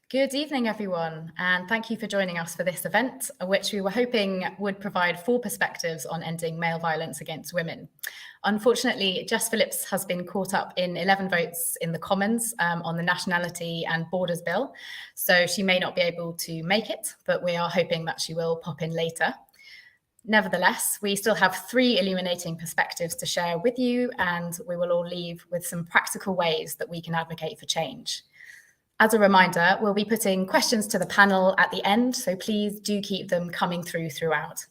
Good evening, everyone, and thank you for joining us for this event, which we were hoping would provide 4 perspectives on ending male violence against women. Unfortunately, Jess Phillips has been caught up in 11 votes in the Commons on the Nationality and Borders Bill, so she may not be able to make it, but we are hoping that she will pop in later. Nevertheless, we still have 3 illuminating perspectives to share with you, and we will all leave with some practical ways that we can advocate for change. As a reminder, we'll be putting questions to the panel at the end, so please do keep them coming throughout.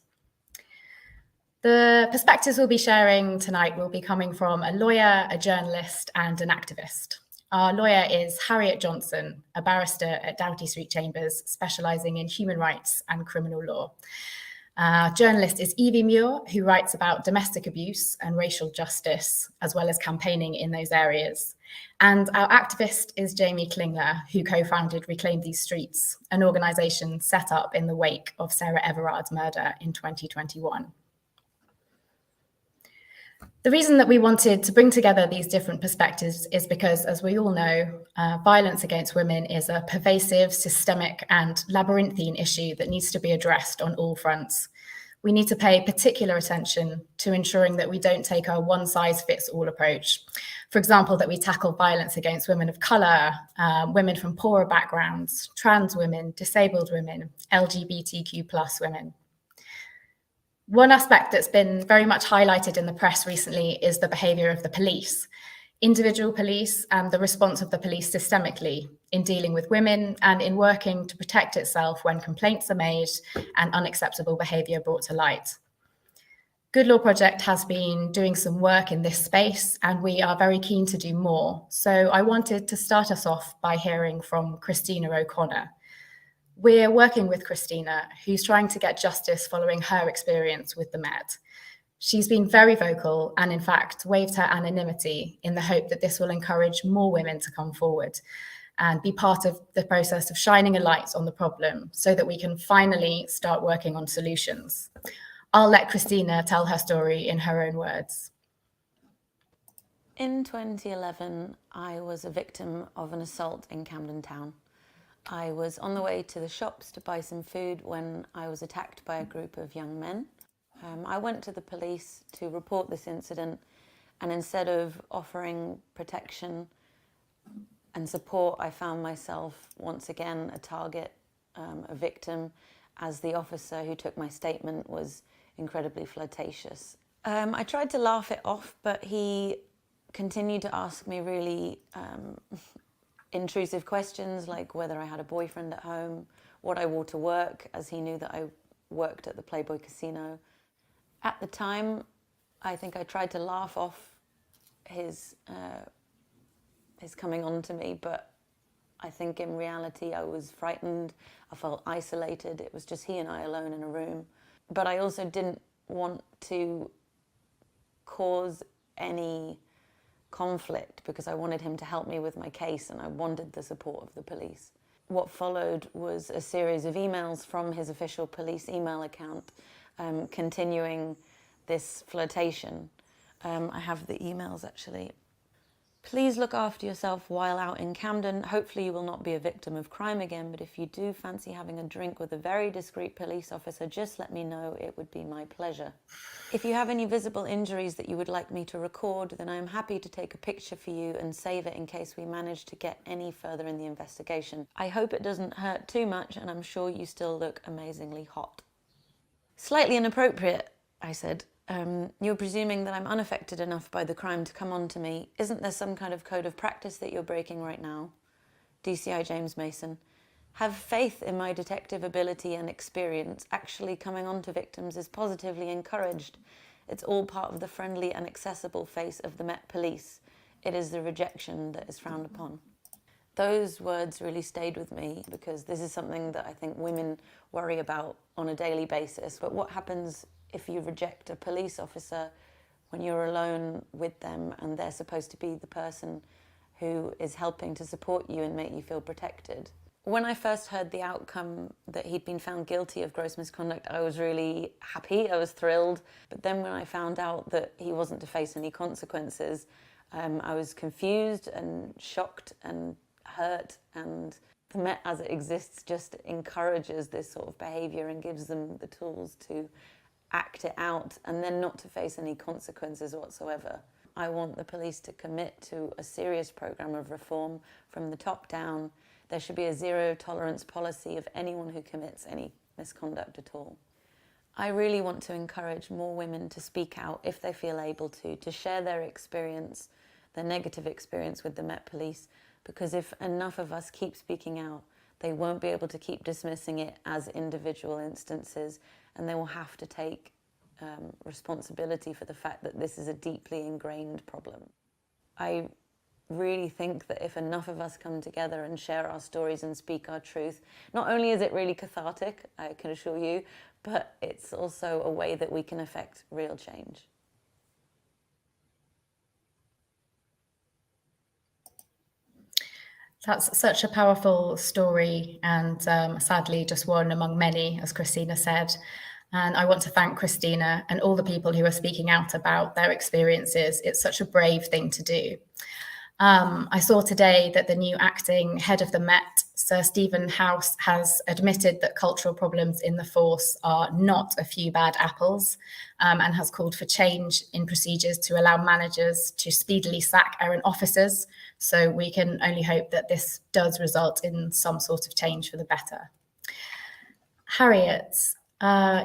The perspectives we'll be sharing tonight will be coming from a lawyer, a journalist, and an activist. Our lawyer is Harriet Johnson, a barrister at Doughty Street Chambers, specialising in human rights and criminal law. Journalist is Evie Muir, who writes about domestic abuse and racial justice, as well as campaigning in those areas. And our activist is Jamie Klingler, who co-founded Reclaim These Streets, an organisation set up in the wake of Sarah Everard's murder in 2021. The reason that we wanted to bring together these different perspectives is because, as we all know, violence against women is a pervasive, systemic and labyrinthine issue that needs to be addressed on all fronts. We need to pay particular attention to ensuring that we don't take a one-size-fits-all approach. For example, that we tackle violence against women of colour, women from poorer backgrounds, trans women, disabled women, LGBTQ+ women. One aspect that's been very much highlighted in the press recently is the behaviour of the police, individual police and the response of the police systemically in dealing with women and in working to protect itself when complaints are made and unacceptable behaviour brought to light. Good Law Project has been doing some work in this space and we are very keen to do more. So I wanted to start us off by hearing from Christina O'Connor. We're working with Christina, who's trying to get justice following her experience with the Met. She's been very vocal and, in fact, waived her anonymity in the hope that this will encourage more women to come forward and be part of the process of shining a light on the problem so that we can finally start working on solutions. I'll let Christina tell her story in her own words. In 2011, I was a victim of an assault in Camden Town. I was on the way to the shops to buy some food when I was attacked by a group of young men. I went to the police to report this incident, and instead of offering protection and support, I found myself once again a target, a victim, as the officer who took my statement was incredibly flirtatious. I tried to laugh it off, but he continued to ask me really intrusive questions like whether I had a boyfriend at home, what I wore to work, as he knew that I worked at the Playboy Casino. At the time, I think I tried to laugh off his coming on to me, but I think in reality I was frightened, I felt isolated, it was just he and I alone in a room. But I also didn't want to cause any conflict because I wanted him to help me with my case and I wanted the support of the police. What followed was a series of emails from his official police email account continuing this flirtation. I have the emails actually. Please look after yourself while out in Camden. Hopefully you will not be a victim of crime again, but if you do fancy having a drink with a very discreet police officer, just let me know, it would be my pleasure. If you have any visible injuries that you would like me to record, then I am happy to take a picture for you and save it in case we manage to get any further in the investigation. I hope it doesn't hurt too much and I'm sure you still look amazingly hot. Slightly inappropriate, I said. You're presuming that I'm unaffected enough by the crime to come on to me. Isn't there some kind of code of practice that you're breaking right now? DCI James Mason. Have faith in my detective ability and experience. Actually coming on to victims is positively encouraged. It's all part of the friendly and accessible face of the Met Police. It is the rejection that is frowned upon. Those words really stayed with me because this is something that I think women worry about on a daily basis. But what happens if you reject a police officer when you're alone with them and they're supposed to be the person who is helping to support you and make you feel protected? When I first heard the outcome that he'd been found guilty of gross misconduct, I was really happy, I was thrilled. But then when I found out that he wasn't to face any consequences, I was confused and shocked and hurt, and the Met as it exists just encourages this sort of behaviour and gives them the tools to act it out and then not to face any consequences whatsoever. I want the police to commit to a serious programme of reform from the top down. There should be a zero tolerance policy of anyone who commits any misconduct at all. I really want to encourage more women to speak out if they feel able to share their experience, their negative experience with the Met Police, because if enough of us keep speaking out, they won't be able to keep dismissing it as individual instances, and they will have to take responsibility for the fact that this is a deeply ingrained problem. I really think that if enough of us come together and share our stories and speak our truth, not only is it really cathartic, I can assure you, but it's also a way that we can affect real change. That's such a powerful story, and sadly just one among many, as Christina said. And I want to thank Christina and all the people who are speaking out about their experiences. It's such a brave thing to do. I saw today that the new acting head of the Met, Sir Stephen House, has admitted that cultural problems in the force are not a few bad apples, and has called for change in procedures to allow managers to speedily sack errant officers. So we can only hope that this does result in some sort of change for the better. Harriet,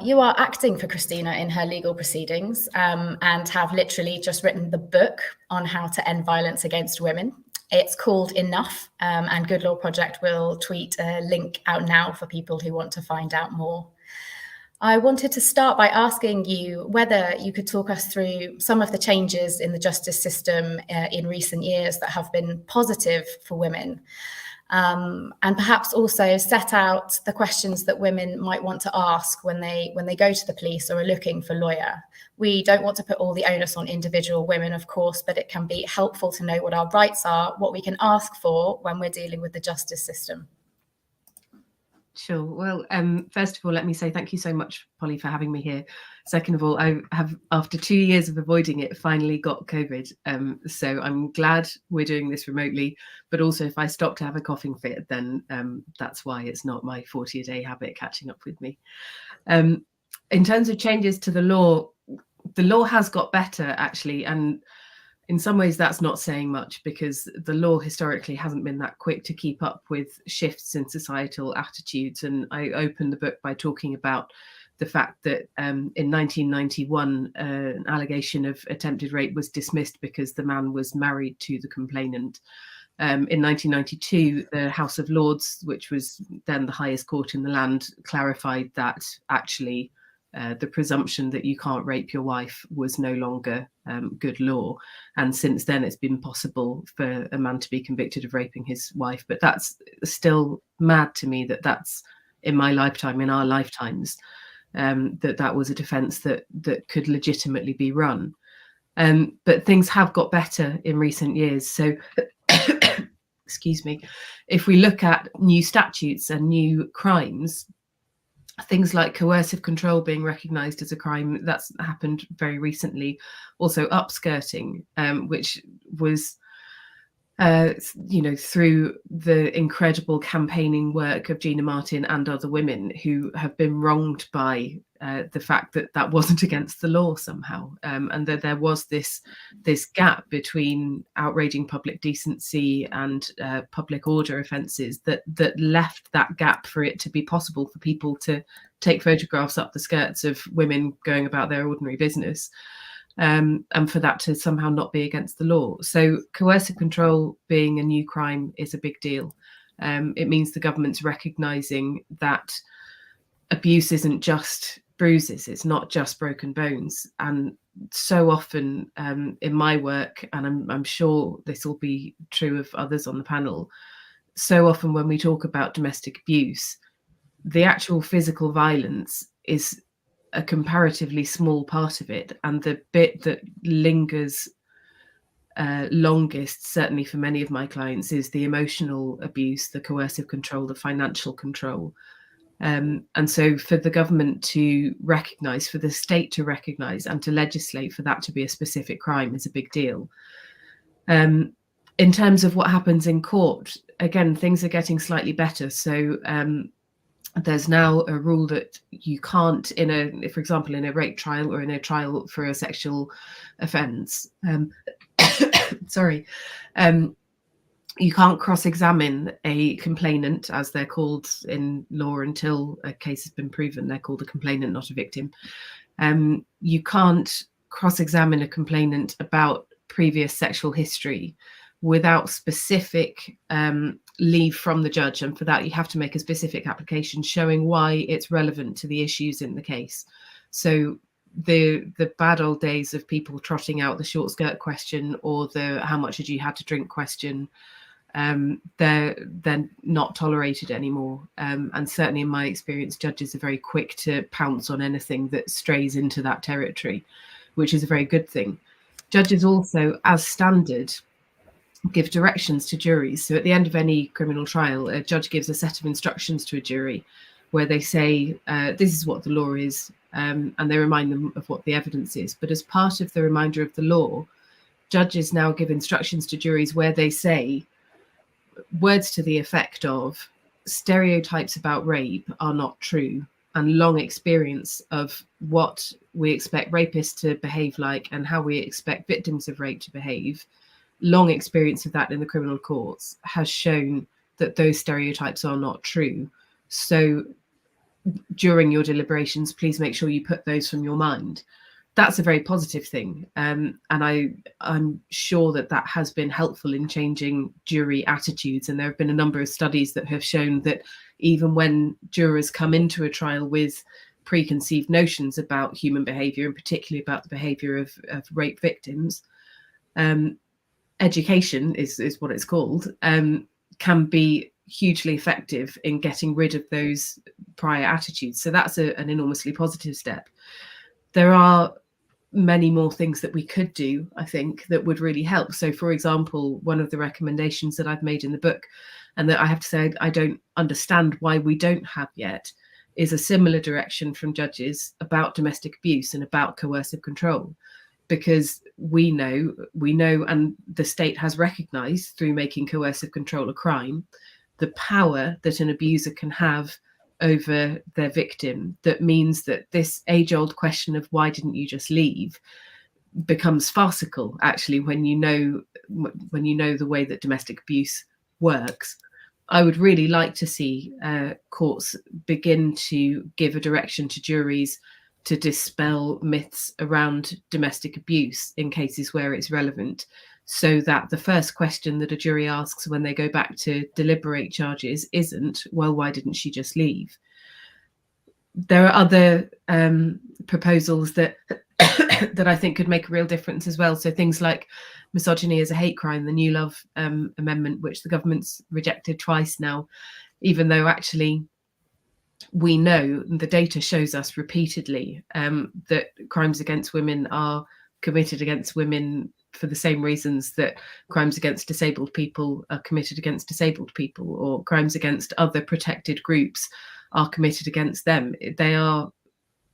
you are acting for Christina in her legal proceedings, and have literally just written the book on how to end violence against women. It's called Enough, and Good Law Project will tweet a link out now for people who want to find out more. I wanted to start by asking you whether you could talk us through some of the changes in the justice system in recent years that have been positive for women. And perhaps also set out the questions that women might want to ask when they go to the police or are looking for a lawyer. We don't want to put all the onus on individual women, of course, but it can be helpful to know what our rights are, what we can ask for when we're dealing with the justice system. Sure. Well, first of all, let me say thank you so much, Polly, for having me here. Second of all, I have, after 2 years of avoiding it, finally got COVID. So I'm glad we're doing this remotely, but also if I stop to have a coughing fit, then that's why it's not my 40-a-day habit catching up with me. In terms of changes to the law has got better, actually, and in some ways that's not saying much because the law historically hasn't been that quick to keep up with shifts in societal attitudes. And I opened the book by talking about the fact that in 1991, an allegation of attempted rape was dismissed because the man was married to the complainant. In 1992, the House of Lords, which was then the highest court in the land, clarified that actually the presumption that you can't rape your wife was no longer good law. And since then, it's been possible for a man to be convicted of raping his wife. But that's still mad to me that that's in my lifetime, in our lifetimes, that was a defence that could legitimately be run. But things have got better in recent years. So, excuse me, if we look at new statutes and new crimes, things like coercive control being recognised as a crime, that's happened very recently. Also upskirting, which was, through the incredible campaigning work of Gina Martin and other women who have been wronged by the fact that wasn't against the law somehow, and that there was this gap between outraging public decency and public order offences that left that gap for it to be possible for people to take photographs up the skirts of women going about their ordinary business, and for that to somehow not be against the law. So coercive control being a new crime is a big deal. It means the government's recognising that abuse isn't just bruises, it's not just broken bones. And so often in my work, and I'm sure this will be true of others on the panel, so often when we talk about domestic abuse, the actual physical violence is a comparatively small part of it, and the bit that lingers longest, certainly for many of my clients, is the emotional abuse, the coercive control, the financial control. And so for the government to recognise, for the state to recognise and to legislate for that to be a specific crime is a big deal. In terms of what happens in court, again, things are getting slightly better. So there's now a rule that you can't, for example, in a rape trial or in a trial for a sexual offence, you can't cross-examine a complainant, as they're called in law until a case has been proven. They're called a complainant, not a victim. You can't cross-examine a complainant about previous sexual history without specific leave from the judge, and for that you have to make a specific application showing why it's relevant to the issues in the case. So the bad old days of people trotting out the short skirt question or the how much did you have to drink question, they're not tolerated anymore, and certainly in my experience, judges are very quick to pounce on anything that strays into that territory, which is a very good thing. Judges also, as standard, give directions to juries. So at the end of any criminal trial, a judge gives a set of instructions to a jury where they say, this is what the law is, and they remind them of what the evidence is. But as part of the reminder of the law, judges now give instructions to juries where they say words to the effect of, stereotypes about rape are not true, and long experience of what we expect rapists to behave like and how we expect victims of rape to behave, long experience of that in the criminal courts has shown that those stereotypes are not true. So during your deliberations, please make sure you put those from your mind. That's a very positive thing. And I'm sure that that has been helpful in changing jury attitudes. And there have been a number of studies that have shown that even when jurors come into a trial with preconceived notions about human behaviour, and particularly about the behaviour of rape victims, education is what it's called, can be hugely effective in getting rid of those prior attitudes. So that's an enormously positive step. There are many more things that we could do, I think, that would really help. So, for example, one of the recommendations that I've made in the book, and that I have to say I don't understand why we don't have yet, is a similar direction from judges about domestic abuse and about coercive control. Because we know, and the state has recognised through making coercive control a crime, the power that an abuser can have over their victim, that means that this age-old question of why didn't you just leave becomes farcical, actually, when you know the way that domestic abuse works. I would really like to see courts begin to give a direction to juries to dispel myths around domestic abuse in cases where it's relevant, so that the first question that a jury asks when they go back to deliberate charges isn't, well, why didn't she just leave? There are other proposals that that I think could make a real difference as well. So things like misogyny as a hate crime, the New Love amendment, which the government's rejected twice now, even though actually we know, the data shows us repeatedly, that crimes against women are committed against women for the same reasons that crimes against disabled people are committed against disabled people, or crimes against other protected groups are committed against them. They are,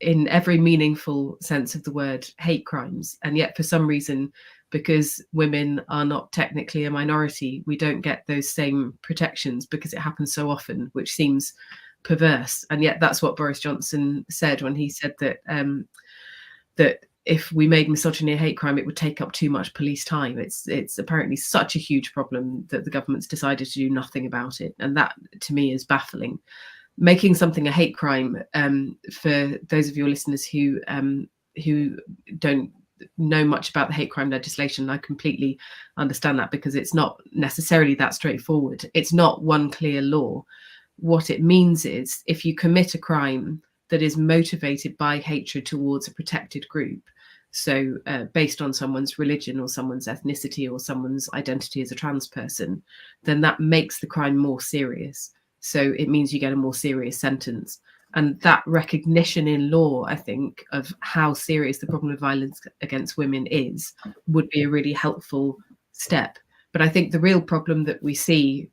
in every meaningful sense of the word, hate crimes. And yet for some reason, because women are not technically a minority, we don't get those same protections because it happens so often, which seems perverse. And yet that's what Boris Johnson said when he said that that if we made misogyny a hate crime, it would take up too much police time. It's apparently such a huge problem that the government's decided to do nothing about it. And that, to me, is baffling. Making something a hate crime, for those of your listeners who don't know much about the hate crime legislation, I completely understand that, because it's not necessarily that straightforward. It's not one clear law. What it means is, if you commit a crime that is motivated by hatred towards a protected group, so based on someone's religion or someone's ethnicity or someone's identity as a trans person, then that makes the crime more serious. So it means you get a more serious sentence. And that recognition in law, I think, of how serious the problem of violence against women is, would be a really helpful step. But I think the real problem that we see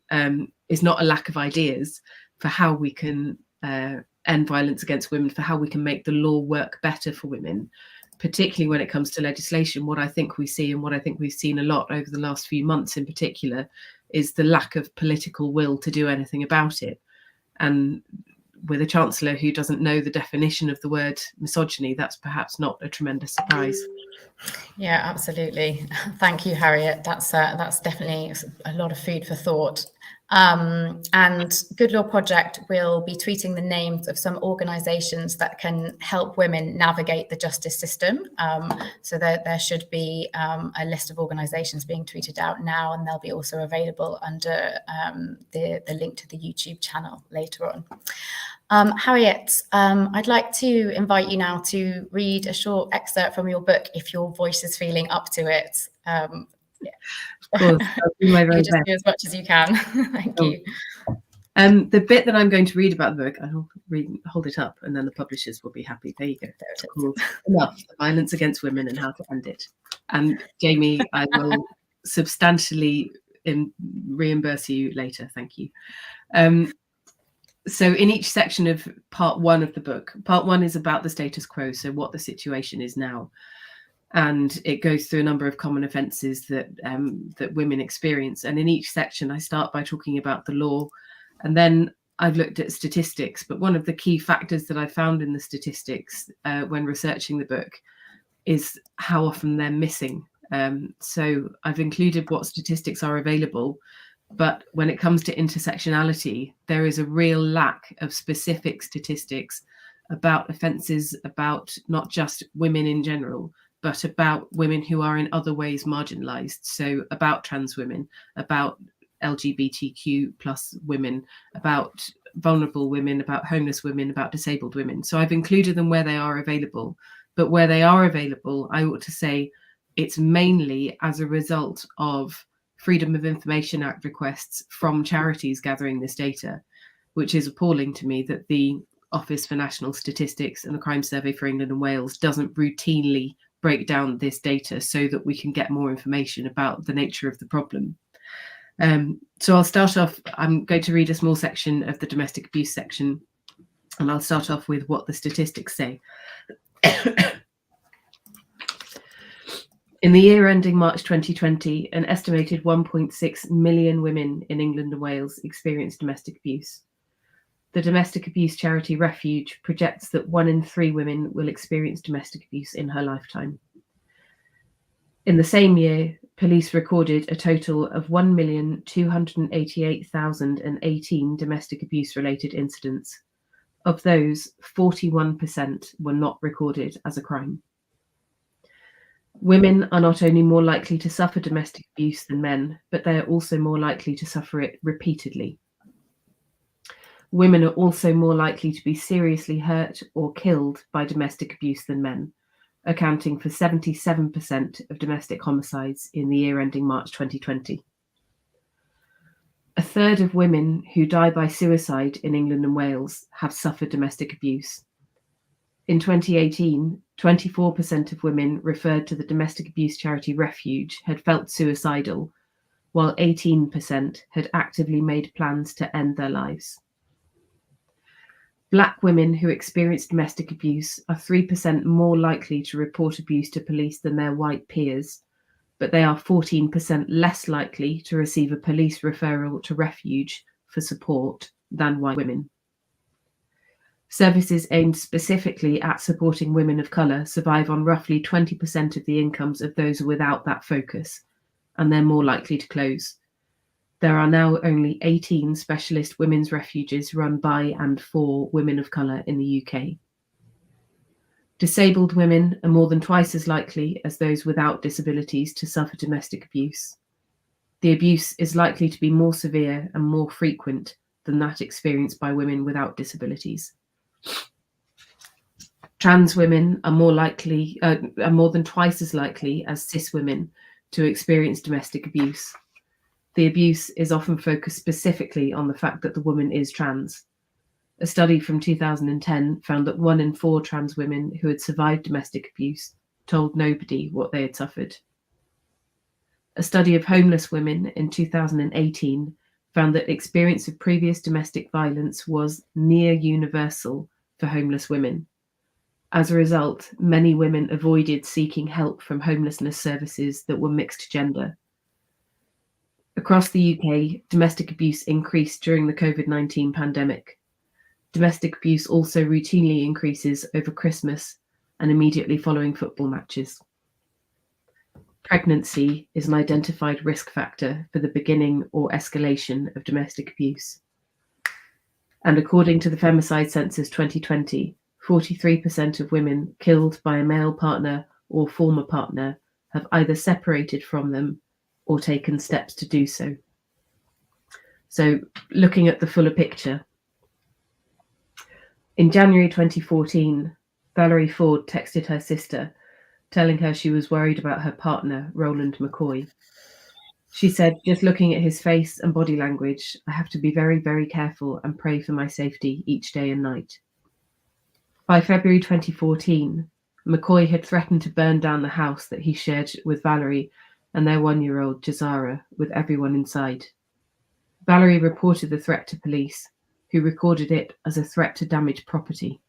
is not a lack of ideas for how we can end violence against women, for how we can make the law work better for women, particularly when it comes to legislation. What I think we see, and what I think we've seen a lot over the last few months in particular, is the lack of political will to do anything about it. And with a chancellor who doesn't know the definition of the word misogyny, that's perhaps not a tremendous surprise. Yeah, absolutely. Thank you, Harriet. That's definitely a lot of food for thought. And Good Law Project will be tweeting the names of some organisations that can help women navigate the justice system. So there should be a list of organisations being tweeted out now, and they'll be also available under the link to the YouTube channel later on. Harriet, I'd like to invite you now to read a short excerpt from your book, if your voice is feeling up to it. Of course, I'll do my very you just best. do as much as you can. Thank you. The bit that I'm going to read about the book, I'll hold it up, and then the publishers will be happy. There you go. There it is. Called Enough: Violence Against Women and How to End It. And Jamie, I will substantially reimburse you later. Thank you. So in each section of part one of the book, part one is about the status quo, so what the situation is now. And it goes through a number of common offences that women experience. And in each section, I start by talking about the law, and then I've looked at statistics. But one of the key factors that I found in the statistics when researching the book is how often they're missing. So I've included what statistics are available, but when it comes to intersectionality, there is a real lack of specific statistics about offences about not just women in general, but about women who are in other ways marginalised. So about trans women, about LGBTQ plus women, about vulnerable women, about homeless women, about disabled women. So I've included them where they are available. But where they are available, I ought to say it's mainly as a result of Freedom of Information Act requests from charities gathering this data, which is appalling to me that the Office for National Statistics and the Crime Survey for England and Wales doesn't routinely break down this data so that we can get more information about the nature of the problem. So I'll start off, I'm going to read a small section of the domestic abuse section, and I'll start off with what the statistics say. In the year ending March 2020, an estimated 1.6 million women in England and Wales experienced domestic abuse. The domestic abuse charity Refuge projects that 1 in 3 women will experience domestic abuse in her lifetime. In the same year, police recorded a total of 1,288,018 domestic abuse-related incidents. Of those, 41% were not recorded as a crime. Women are not only more likely to suffer domestic abuse than men, but they are also more likely to suffer it repeatedly. Women are also more likely to be seriously hurt or killed by domestic abuse than men, accounting for 77% of domestic homicides in the year ending March 2020. A third of women who die by suicide in England and Wales have suffered domestic abuse. In 2018, 24% of women referred to the domestic abuse charity Refuge had felt suicidal, while 18% had actively made plans to end their lives. Black women who experience domestic abuse are 3% more likely to report abuse to police than their white peers, but they are 14% less likely to receive a police referral to Refuge for support than white women. Services aimed specifically at supporting women of colour survive on roughly 20% of the incomes of those without that focus, and they're more likely to close. There are now only 18 specialist women's refuges run by and for women of colour in the UK. Disabled women are more than twice as likely as those without disabilities to suffer domestic abuse. The abuse is likely to be more severe and more frequent than that experienced by women without disabilities. Trans women are more than twice as likely as cis women to experience domestic abuse. The abuse is often focused specifically on the fact that the woman is trans. A study from 2010 found that 1 in 4 trans women who had survived domestic abuse told nobody what they had suffered. A study of homeless women in 2018 found that experience of previous domestic violence was near universal for homeless women. As a result, many women avoided seeking help from homelessness services that were mixed gender. Across the UK, domestic abuse increased during the COVID-19 pandemic. Domestic abuse also routinely increases over Christmas and immediately following football matches. Pregnancy is an identified risk factor for the beginning or escalation of domestic abuse. And according to the Femicide Census 2020, 43% of women killed by a male partner or former partner have either separated from them or taken steps to do so. So, looking at the fuller picture, in January 2014, Valerie Ford texted her sister, telling her she was worried about her partner, Roland McCoy. She said, "Just looking at his face and body language, I have to be very, very careful and pray for my safety each day and night." By February 2014, McCoy had threatened to burn down the house that he shared with Valerie and their 1-year-old Jazara, with everyone inside. Valerie reported the threat to police, who recorded it as a threat to damage property.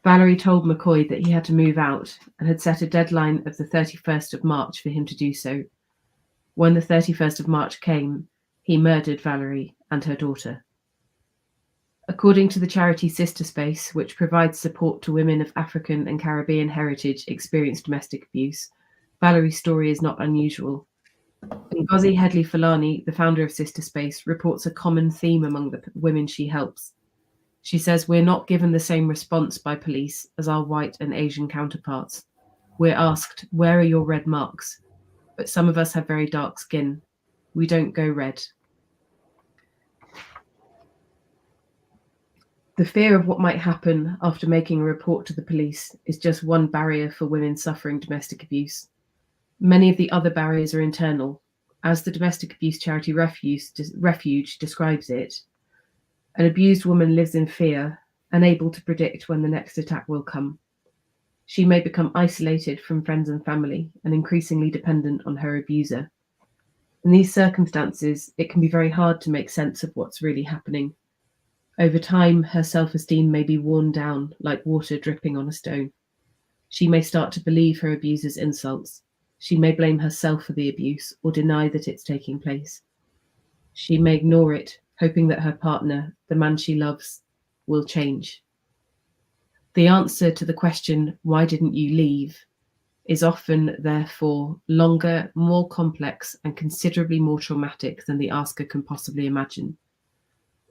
Valerie told McCoy that he had to move out and had set a deadline of the 31st of March for him to do so. When the 31st of March came, he murdered Valerie and her daughter. According to the charity Sister Space, which provides support to women of African and Caribbean heritage experienced domestic abuse, Valerie's story is not unusual. Ngozi Hedley-Fulani, the founder of Sister Space, reports a common theme among the women she helps. She says, "We're not given the same response by police as our white and Asian counterparts. We're asked, 'Where are your red marks?' But some of us have very dark skin. We don't go red." The fear of what might happen after making a report to the police is just one barrier for women suffering domestic abuse. Many of the other barriers are internal. As the domestic abuse charity Refuge describes it, an abused woman lives in fear, unable to predict when the next attack will come. She may become isolated from friends and family and increasingly dependent on her abuser. In these circumstances, it can be very hard to make sense of what's really happening. Over time, her self-esteem may be worn down like water dripping on a stone. She may start to believe her abuser's insults. She may blame herself for the abuse or deny that it's taking place. She may ignore it, hoping that her partner, the man she loves, will change. The answer to the question, "Why didn't you leave?" is often, therefore, longer, more complex, and considerably more traumatic than the asker can possibly imagine.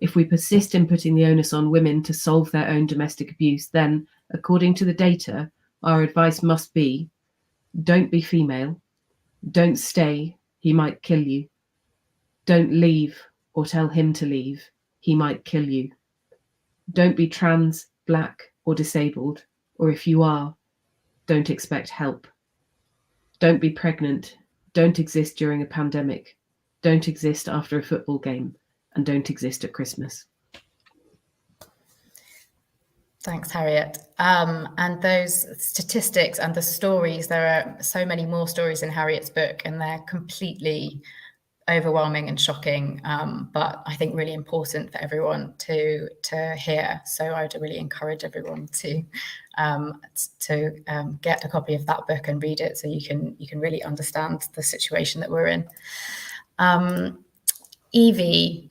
If we persist in putting the onus on women to solve their own domestic abuse, then, according to the data, our advice must be, don't be female, don't stay, he might kill you. Don't leave or tell him to leave, he might kill you. Don't be trans, black, or disabled, or if you are, don't expect help. Don't be pregnant, don't exist during a pandemic, don't exist after a football game, and don't exist at Christmas. Thanks, Harriet. And those statistics and the stories, there are so many more stories in Harriet's book, and they're completely overwhelming and shocking, but I think really important for everyone to hear. So I would really encourage everyone to get a copy of that book and read it, so you can really understand the situation that we're in. Evie,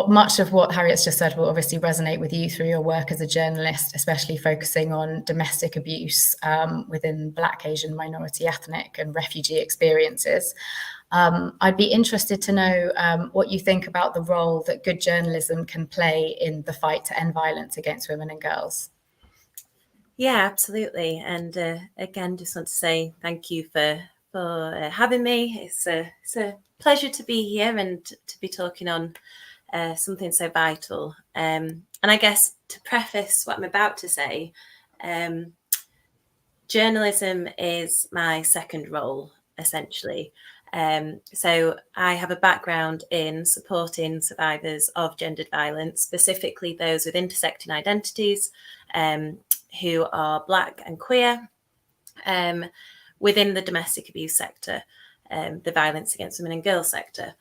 much of what Harriet's just said will obviously resonate with you through your work as a journalist, especially focusing on domestic abuse within Black, Asian, minority, ethnic and refugee experiences. I'd be interested to know what you think about the role that good journalism can play in the fight to end violence against women and girls. Yeah, absolutely. And again, just want to say thank you for having me. It's a pleasure to be here and to be talking on something so vital. And I guess to preface what I'm about to say, journalism is my second role, essentially. So I have a background in supporting survivors of gendered violence, specifically those with intersecting identities who are Black and queer within the domestic abuse sector, the violence against women and girls sector.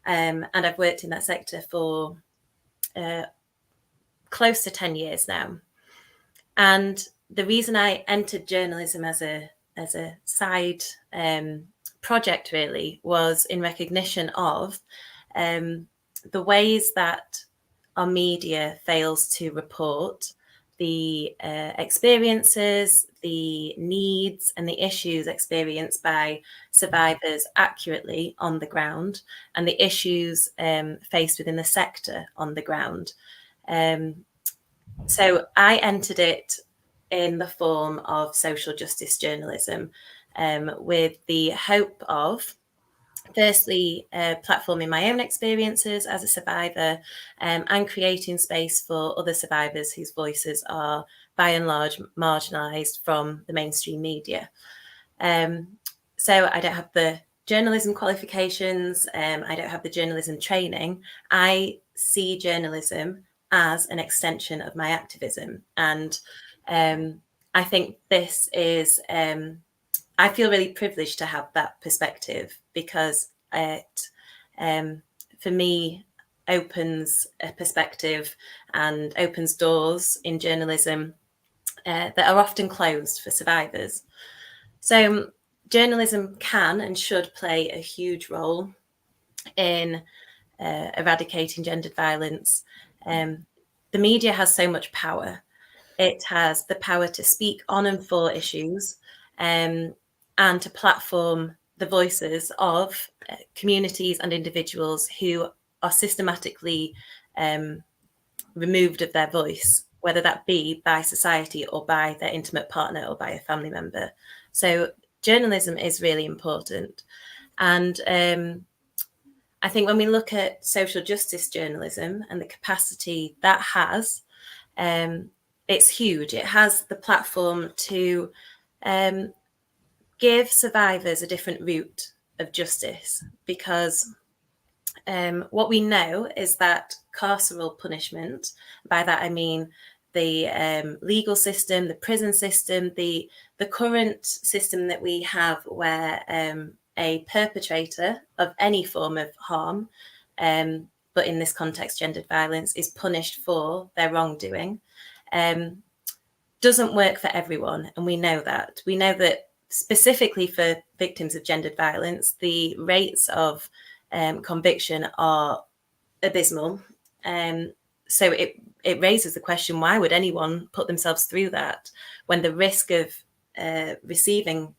And I've worked in that sector for close to 10 years now. And the reason I entered journalism as a side project really was in recognition of the ways that our media fails to report the experiences, the needs and the issues experienced by survivors accurately on the ground, and the issues faced within the sector on the ground. So I entered it in the form of social justice journalism, with the hope of, firstly, platforming my own experiences as a survivor, and creating space for other survivors whose voices are by and large marginalised from the mainstream media. So I don't have the journalism qualifications, I don't have the journalism training. I see journalism as an extension of my activism. And I think this is, I feel really privileged to have that perspective, because it, for me, opens a perspective and opens doors in journalism that are often closed for survivors. So journalism can and should play a huge role in eradicating gendered violence. The media has so much power. It has the power to speak on and for issues, and to platform the voices of communities and individuals who are systematically removed of their voice, whether that be by society or by their intimate partner or by a family member. So journalism is really important. And I think when we look at social justice journalism and the capacity that has, it's huge. It has the platform to give survivors a different route of justice, because what we know is that carceral punishment, by that I mean the legal system, the prison system, the current system that we have, where a perpetrator of any form of harm, but in this context gendered violence, is punished for their wrongdoing, doesn't work for everyone. And we know that. We know that specifically for victims of gendered violence, the rates of conviction are abysmal. So it raises the question, why would anyone put themselves through that when the risk of receiving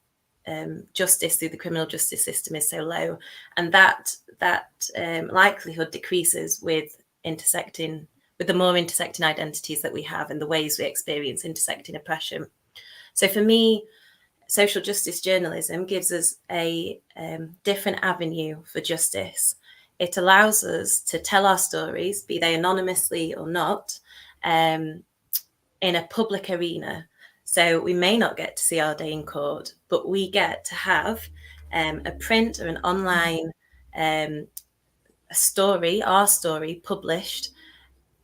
justice through the criminal justice system is so low? And that likelihood decreases with the more intersecting identities that we have and the ways we experience intersecting oppression. So for me, social justice journalism gives us a different avenue for justice. It allows us to tell our stories, be they anonymously or not, in a public arena. So we may not get to see our day in court, but we get to have a print or an online story, our story, published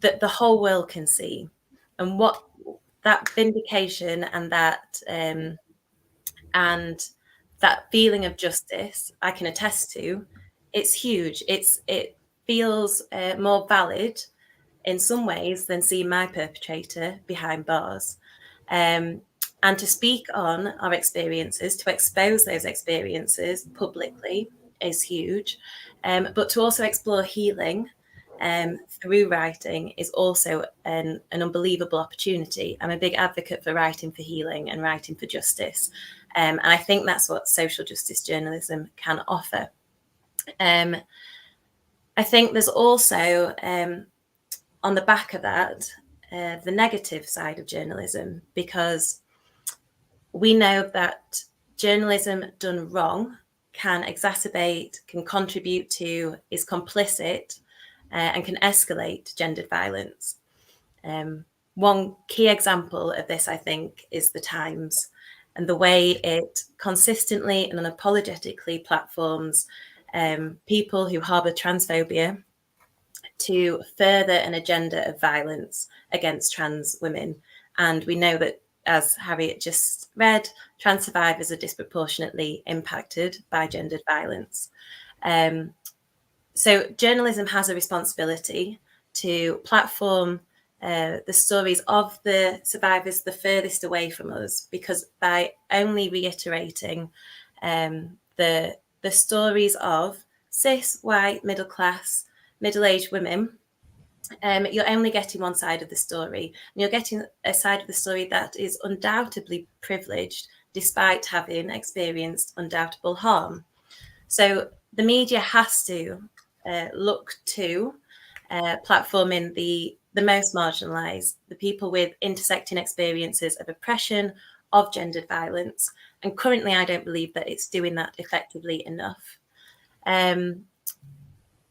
that the whole world can see. And what that vindication and that feeling of justice I can attest to, it's huge. It feels more valid in some ways than seeing my perpetrator behind bars. And to speak on our experiences, to expose those experiences publicly is huge. But to also explore healing through writing is also an unbelievable opportunity. I'm a big advocate for writing for healing and writing for justice. And I think that's what social justice journalism can offer. I think there's also, on the back of that, the negative side of journalism, because we know that journalism done wrong can exacerbate, can contribute to, is complicit, and can escalate gendered violence. One key example of this, I think, is the Times and the way it consistently and unapologetically platforms people who harbour transphobia to further an agenda of violence against trans women. And we know that, as Harriet just read, trans survivors are disproportionately impacted by gendered violence. So journalism has a responsibility to platform the stories of the survivors the furthest away from us, because by only reiterating the the stories of cis, white, middle class, middle-aged women, you're only getting one side of the story. And you're getting a side of the story that is undoubtedly privileged, despite having experienced undoubtable harm. So the media has to look to platforming the most marginalised, the people with intersecting experiences of oppression, of gendered violence. And currently, I don't believe that it's doing that effectively enough. And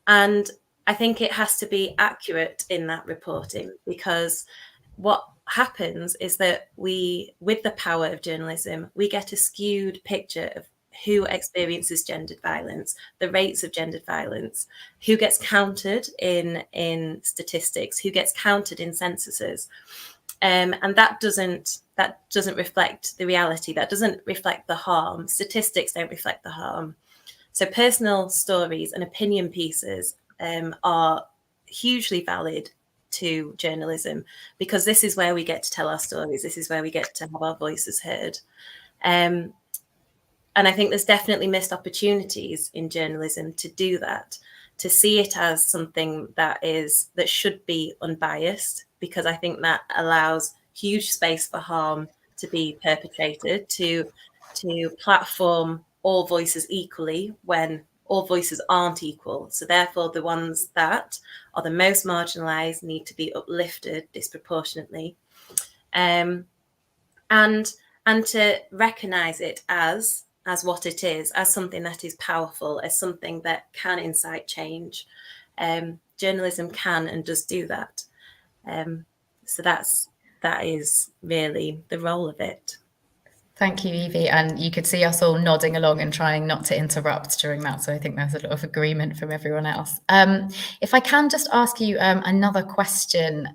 I think it has to be accurate in that reporting, because what happens is that we, with the power of journalism, we get a skewed picture of who experiences gendered violence, the rates of gendered violence, who gets counted in statistics, who gets counted in censuses. And that doesn't reflect the reality. That doesn't reflect the harm. Statistics don't reflect the harm. So personal stories and opinion pieces are hugely valid to journalism, because this is where we get to tell our stories. This is where we get to have our voices heard. And I think there's definitely missed opportunities in journalism to do that, to see it as something that should be unbiased, because I think that allows huge space for harm to be perpetrated, to platform all voices equally when all voices aren't equal. So therefore, the ones that are the most marginalised need to be uplifted disproportionately, and to recognise it as what it is, as something that is powerful, as something that can incite change. Journalism can and does do that. So that is really the role of it. Thank you, Evie. And you could see us all nodding along and trying not to interrupt during that. So I think there's a lot of agreement from everyone else. If I can just ask you another question.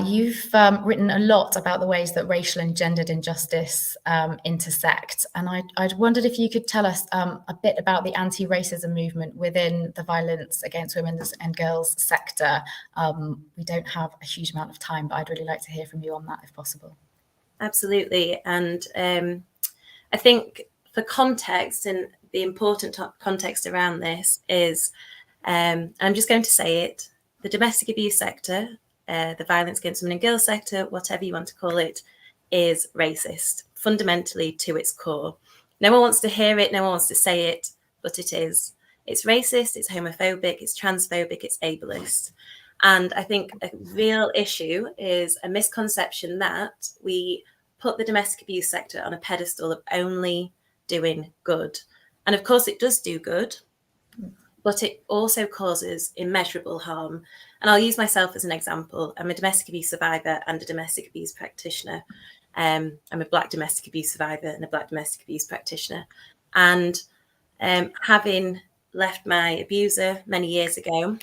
You've written a lot about the ways that racial and gendered injustice intersect. And I'd wondered if you could tell us a bit about the anti-racism movement within the violence against women and girls sector. We don't have a huge amount of time, but I'd really like to hear from you on that if possible. Absolutely. And I think for context, and the important context around this is, I'm just going to say it, the domestic abuse sector, the violence against women and girls sector, whatever you want to call it, is racist, fundamentally to its core. No one wants to hear it, no one wants to say it, but it is. It's racist, it's homophobic, it's transphobic, it's ableist. And I think a real issue is a misconception that we put the domestic abuse sector on a pedestal of only doing good. And of course it does do good, but it also causes immeasurable harm. And I'll use myself as an example. I'm a domestic abuse survivor and a domestic abuse practitioner. I'm a Black domestic abuse survivor and a Black domestic abuse practitioner. And having left my abuser many years ago,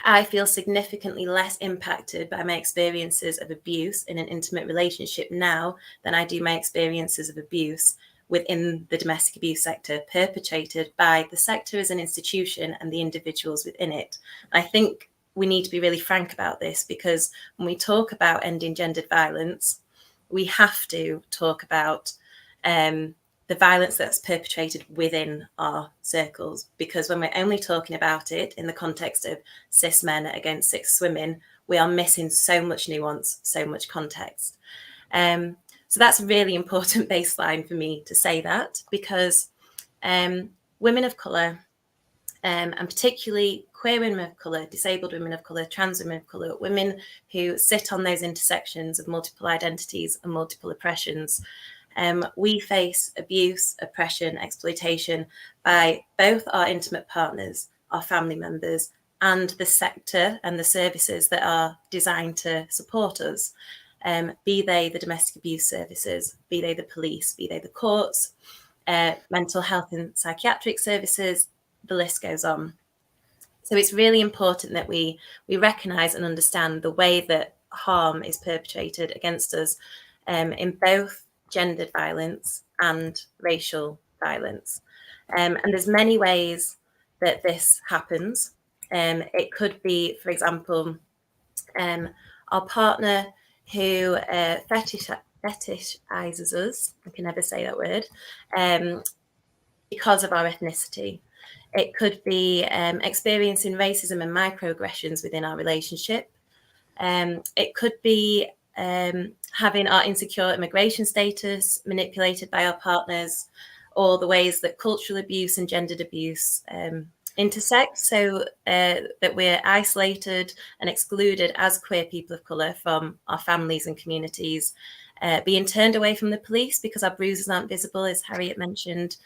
I feel significantly less impacted by my experiences of abuse in an intimate relationship now than I do my experiences of abuse within the domestic abuse sector perpetrated by the sector as an institution and the individuals within it. I think we need to be really frank about this, because when we talk about ending gendered violence, we have to talk about the violence that's perpetrated within our circles, because when we're only talking about it in the context of cis men against cis women, we are missing so much nuance, so much context. So that's a really important baseline for me to say that, because women of colour, and particularly queer women of colour, disabled women of colour, trans women of colour, women who sit on those intersections of multiple identities and multiple oppressions, we face abuse, oppression, exploitation by both our intimate partners, our family members, and the sector and the services that are designed to support us, be they the domestic abuse services, be they the police, be they the courts, mental health and psychiatric services, the list goes on. So it's really important that we recognise and understand the way that harm is perpetrated against us in both gendered violence and racial violence. And there's many ways that this happens. It could be, for example, our partner who fetishizes us, I can never say that word, because of our ethnicity. It could be experiencing racism and microaggressions within our relationship. It could be having our insecure immigration status manipulated by our partners, or the ways that cultural abuse and gendered abuse intersect, so that we're isolated and excluded as queer people of colour from our families and communities, being turned away from the police because our bruises aren't visible, as Harriet mentioned,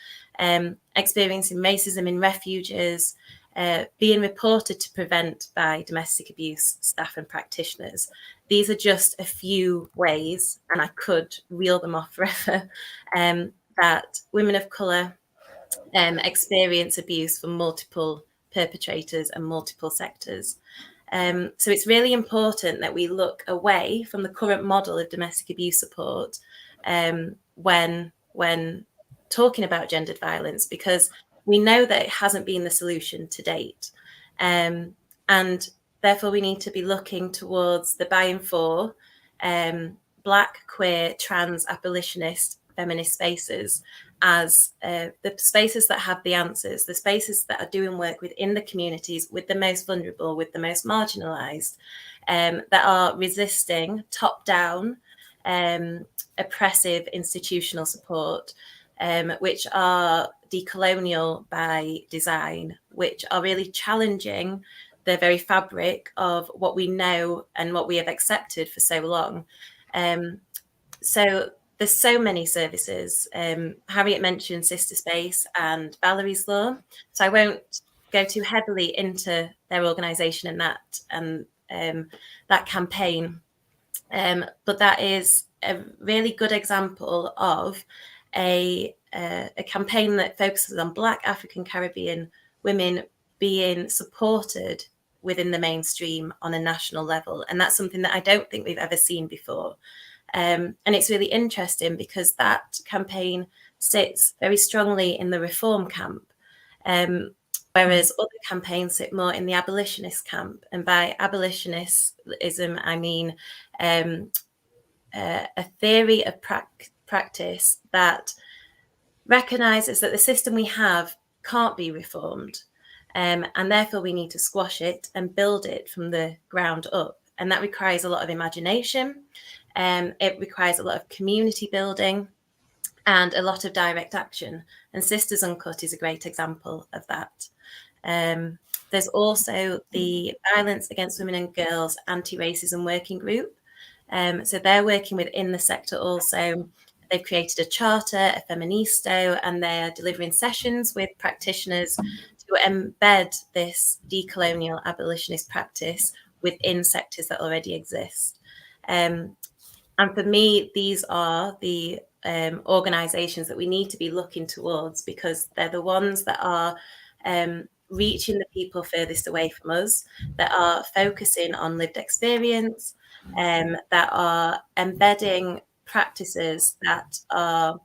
experiencing racism in refuges, being reported to prevent by domestic abuse staff and practitioners. These are just a few ways, and I could reel them off forever, that women of colour experience abuse from multiple perpetrators and multiple sectors. So it's really important that we look away from the current model of domestic abuse support when talking about gendered violence, because we know that it hasn't been the solution to date. And therefore we need to be looking towards the buy-in for Black, queer, trans, abolitionist, feminist spaces as the spaces that have the answers, the spaces that are doing work within the communities with the most vulnerable, with the most marginalised, that are resisting top-down oppressive institutional support, which are decolonial by design, which are really challenging the very fabric of what we know and what we have accepted for so long. So there's so many services. Harriet mentioned Sister Space and Valerie's Law, so I won't go too heavily into their organisation and that campaign, but that is a really good example of a campaign that focuses on Black, African, Caribbean women being supported within the mainstream on a national level, and that's something that I don't think we've ever seen before. And it's really interesting because that campaign sits very strongly in the reform camp, whereas other campaigns sit more in the abolitionist camp. And by abolitionism, I mean a theory of practice that recognises that the system we have can't be reformed, and therefore we need to squash it and build it from the ground up. And that requires a lot of imagination. It requires a lot of community building and a lot of direct action. And Sisters Uncut is a great example of that. There's also the Violence Against Women and Girls Anti-Racism Working Group. So they're working within the sector also. They've created a charter, a feministo, and they're delivering sessions with practitioners to embed this decolonial abolitionist practice within sectors that already exist. And for me, these are the organisations that we need to be looking towards, because they're the ones that are reaching the people furthest away from us, that are focusing on lived experience, that are embedding practices that are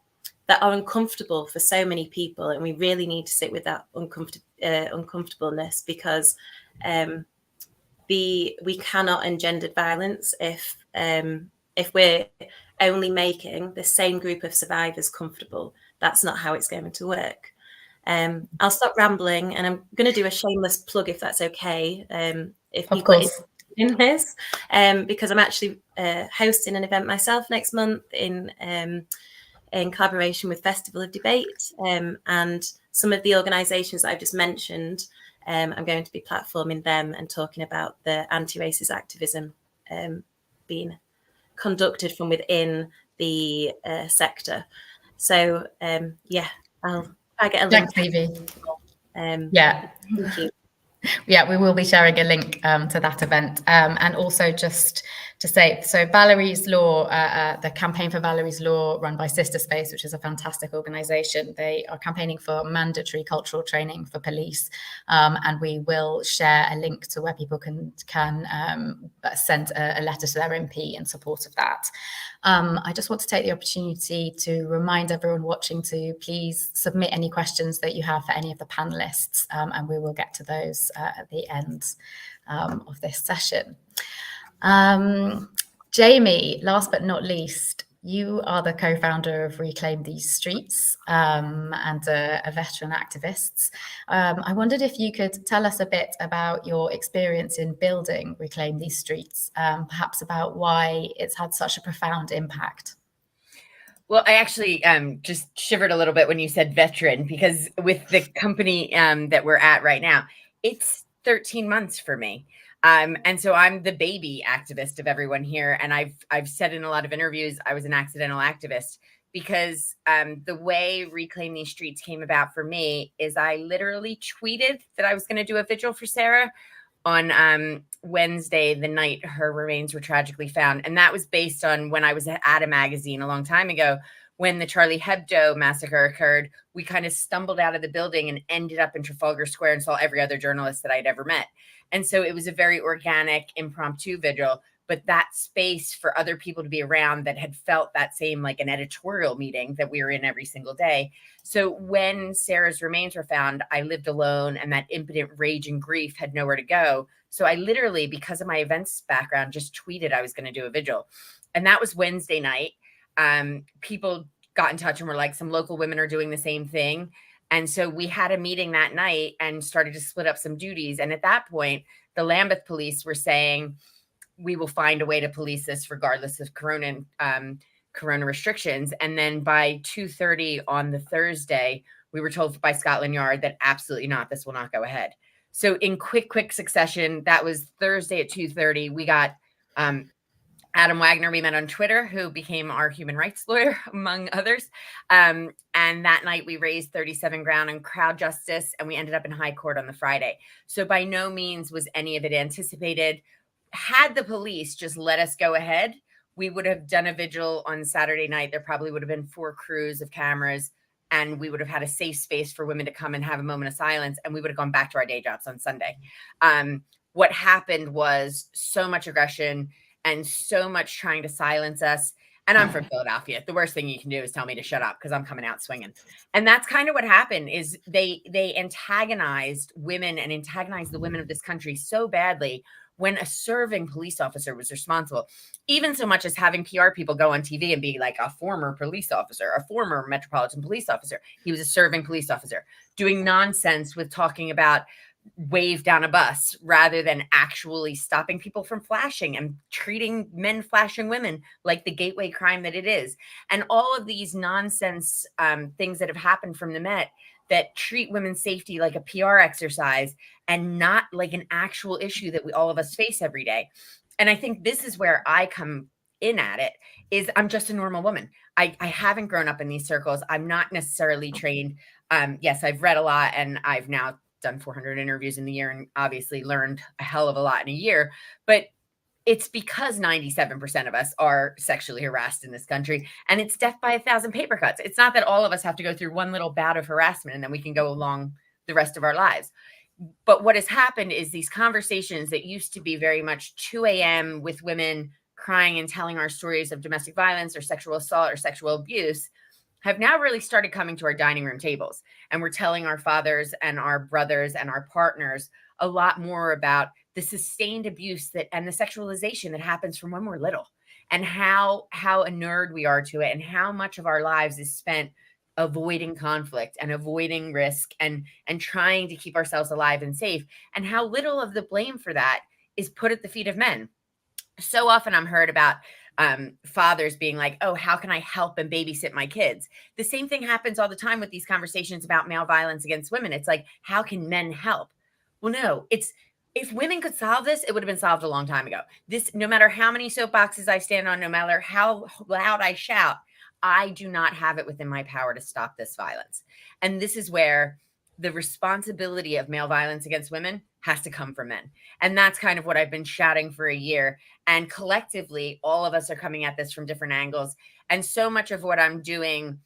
uncomfortable for so many people. And we really need to sit with that uncomfortableness, because we cannot end gendered violence if we're only making the same group of survivors comfortable. That's not how it's going to work. I'll stop rambling, and I'm going to do a shameless plug, if that's okay, if people are interested in this, because I'm actually hosting an event myself next month in collaboration with Festival of Debate, and some of the organisations that I've just mentioned. I'm going to be platforming them and talking about the anti-racist activism being conducted from within the sector. So I'll get a link. Thanks, Evie. Yeah. Thank you. Yeah, we will be sharing a link to that event. And also just to say, so Valerie's Law, the campaign for Valerie's Law run by Sister Space, which is a fantastic organisation, they are campaigning for mandatory cultural training for police. And we will share a link to where people can send a letter to their MP in support of that. I just want to take the opportunity to remind everyone watching to please submit any questions that you have for any of the panellists, and we will get to those at the end of this session. Jamie, last but not least, You are the co-founder of Reclaim These Streets and a veteran activist. I wondered if you could tell us a bit about your experience in building Reclaim These Streets, perhaps about why it's had such a profound impact. Well, I actually just shivered a little bit when you said veteran, because with the company that we're at right now, it's 13 months for me. And so I'm the baby activist of everyone here. And I've said in a lot of interviews, I was an accidental activist, because the way Reclaim These Streets came about for me is I literally tweeted that I was going to do a vigil for Sarah on Wednesday, the night her remains were tragically found. And that was based on when I was at a magazine a long time ago. When the Charlie Hebdo massacre occurred, we kind of stumbled out of the building and ended up in Trafalgar Square and saw every other journalist that I'd ever met. And so it was a very organic, impromptu vigil, but that space for other people to be around that had felt that same, like an editorial meeting that we were in every single day. So when Sarah's remains were found, I lived alone, and that impotent rage and grief had nowhere to go. So I literally, because of my events background, just tweeted I was going to do a vigil. And that was Wednesday night. People got in touch and were like, some local women are doing the same thing. And so we had a meeting that night and started to split up some duties. And at that point, the Lambeth police were saying, we will find a way to police this regardless of corona restrictions. And then by 2:30 on the Thursday, we were told by Scotland Yard that absolutely not, this will not go ahead. So in quick succession, that was Thursday at 2:30, we got Adam Wagner, we met on Twitter, who became our human rights lawyer, among others. And that night we raised 37 grand on crowd justice, and we ended up in high court on the Friday. So by no means was any of it anticipated. Had the police just let us go ahead, we would have done a vigil on Saturday night. There probably would have been 4 crews of cameras, and we would have had a safe space for women to come and have a moment of silence, and we would have gone back to our day jobs on Sunday. What happened was so much aggression and so much trying to silence us. And I'm from Philadelphia. The worst thing you can do is tell me to shut up, because I'm coming out swinging. And that's kind of what happened, is they antagonized women and antagonized the women of this country so badly when a serving police officer was responsible, even so much as having PR people go on TV and be like, a former police officer, a former Metropolitan Police officer. He was a serving police officer doing nonsense with talking about wave down a bus rather than actually stopping people from flashing and treating men flashing women like the gateway crime that it is. And all of these nonsense things that have happened from the Met that treat women's safety like a PR exercise and not like an actual issue that all of us face every day. And I think this is where I come in at it, is I'm just a normal woman. I haven't grown up in these circles. I'm not necessarily trained. Yes, I've read a lot, and I've now done 400 interviews in the year and obviously learned a hell of a lot in a year. But it's because 97% of us are sexually harassed in this country, and it's death by 1,000 paper cuts. It's not that all of us have to go through one little bout of harassment and then we can go along the rest of our lives. But what has happened is these conversations that used to be very much 2 a.m. with women crying and telling our stories of domestic violence or sexual assault or sexual abuse have now really started coming to our dining room tables. And we're telling our fathers and our brothers and our partners a lot more about the sustained abuse that and the sexualization that happens from when we're little, and how inured we are to it, and how much of our lives is spent avoiding conflict and avoiding risk and trying to keep ourselves alive and safe, and how little of the blame for that is put at the feet of men. So often I'm heard about fathers being like, oh, how can I help and babysit my kids? The same thing happens all the time with these conversations about male violence against women. It's like, how can men help? Well, no, if women could solve this, it would have been solved a long time ago. This, no matter how many soapboxes I stand on, no matter how loud I shout, I do not have it within my power to stop this violence. And this is where the responsibility of male violence against women has to come from men. And that's kind of what I've been shouting for a year. And collectively, all of us are coming at this from different angles. And so much of what I'm doing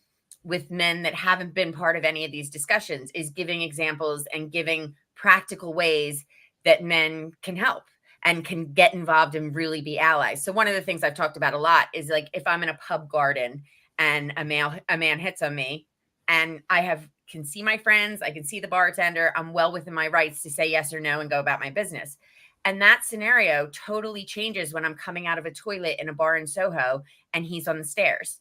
with men that haven't been part of any of these discussions is giving examples and giving practical ways that men can help and can get involved and really be allies. So one of the things I've talked about a lot is, like, if I'm in a pub garden and a man hits on me, and I can see my friends, I can see the bartender, I'm well within my rights to say yes or no and go about my business. And that scenario totally changes when I'm coming out of a toilet in a bar in Soho and he's on the stairs.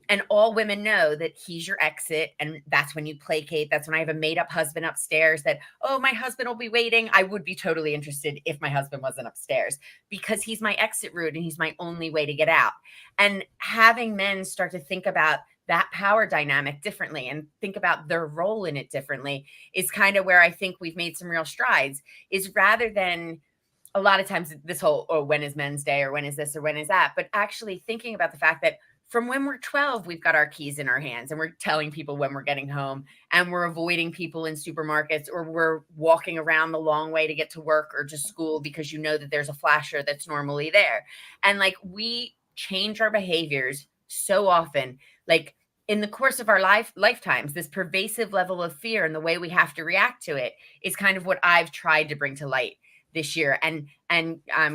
And all women know that he's your exit. And that's when you placate. That's when I have a made up husband upstairs that, oh, my husband will be waiting. I would be totally interested if my husband wasn't upstairs, because he's my exit route and he's my only way to get out. And having men start to think about that power dynamic differently and think about their role in it differently is kind of where I think we've made some real strides, is rather than a lot of times this whole, oh, when is Men's Day, or when is this, or when is that, but actually thinking about the fact that from when we're 12, we've got our keys in our hands and we're telling people when we're getting home, and we're avoiding people in supermarkets, or we're walking around the long way to get to work or to school because you know that there's a flasher that's normally there. And like, we change our behaviors so often, like in the course of our lifetimes, this pervasive level of fear and the way we have to react to it is kind of what I've tried to bring to light this year. And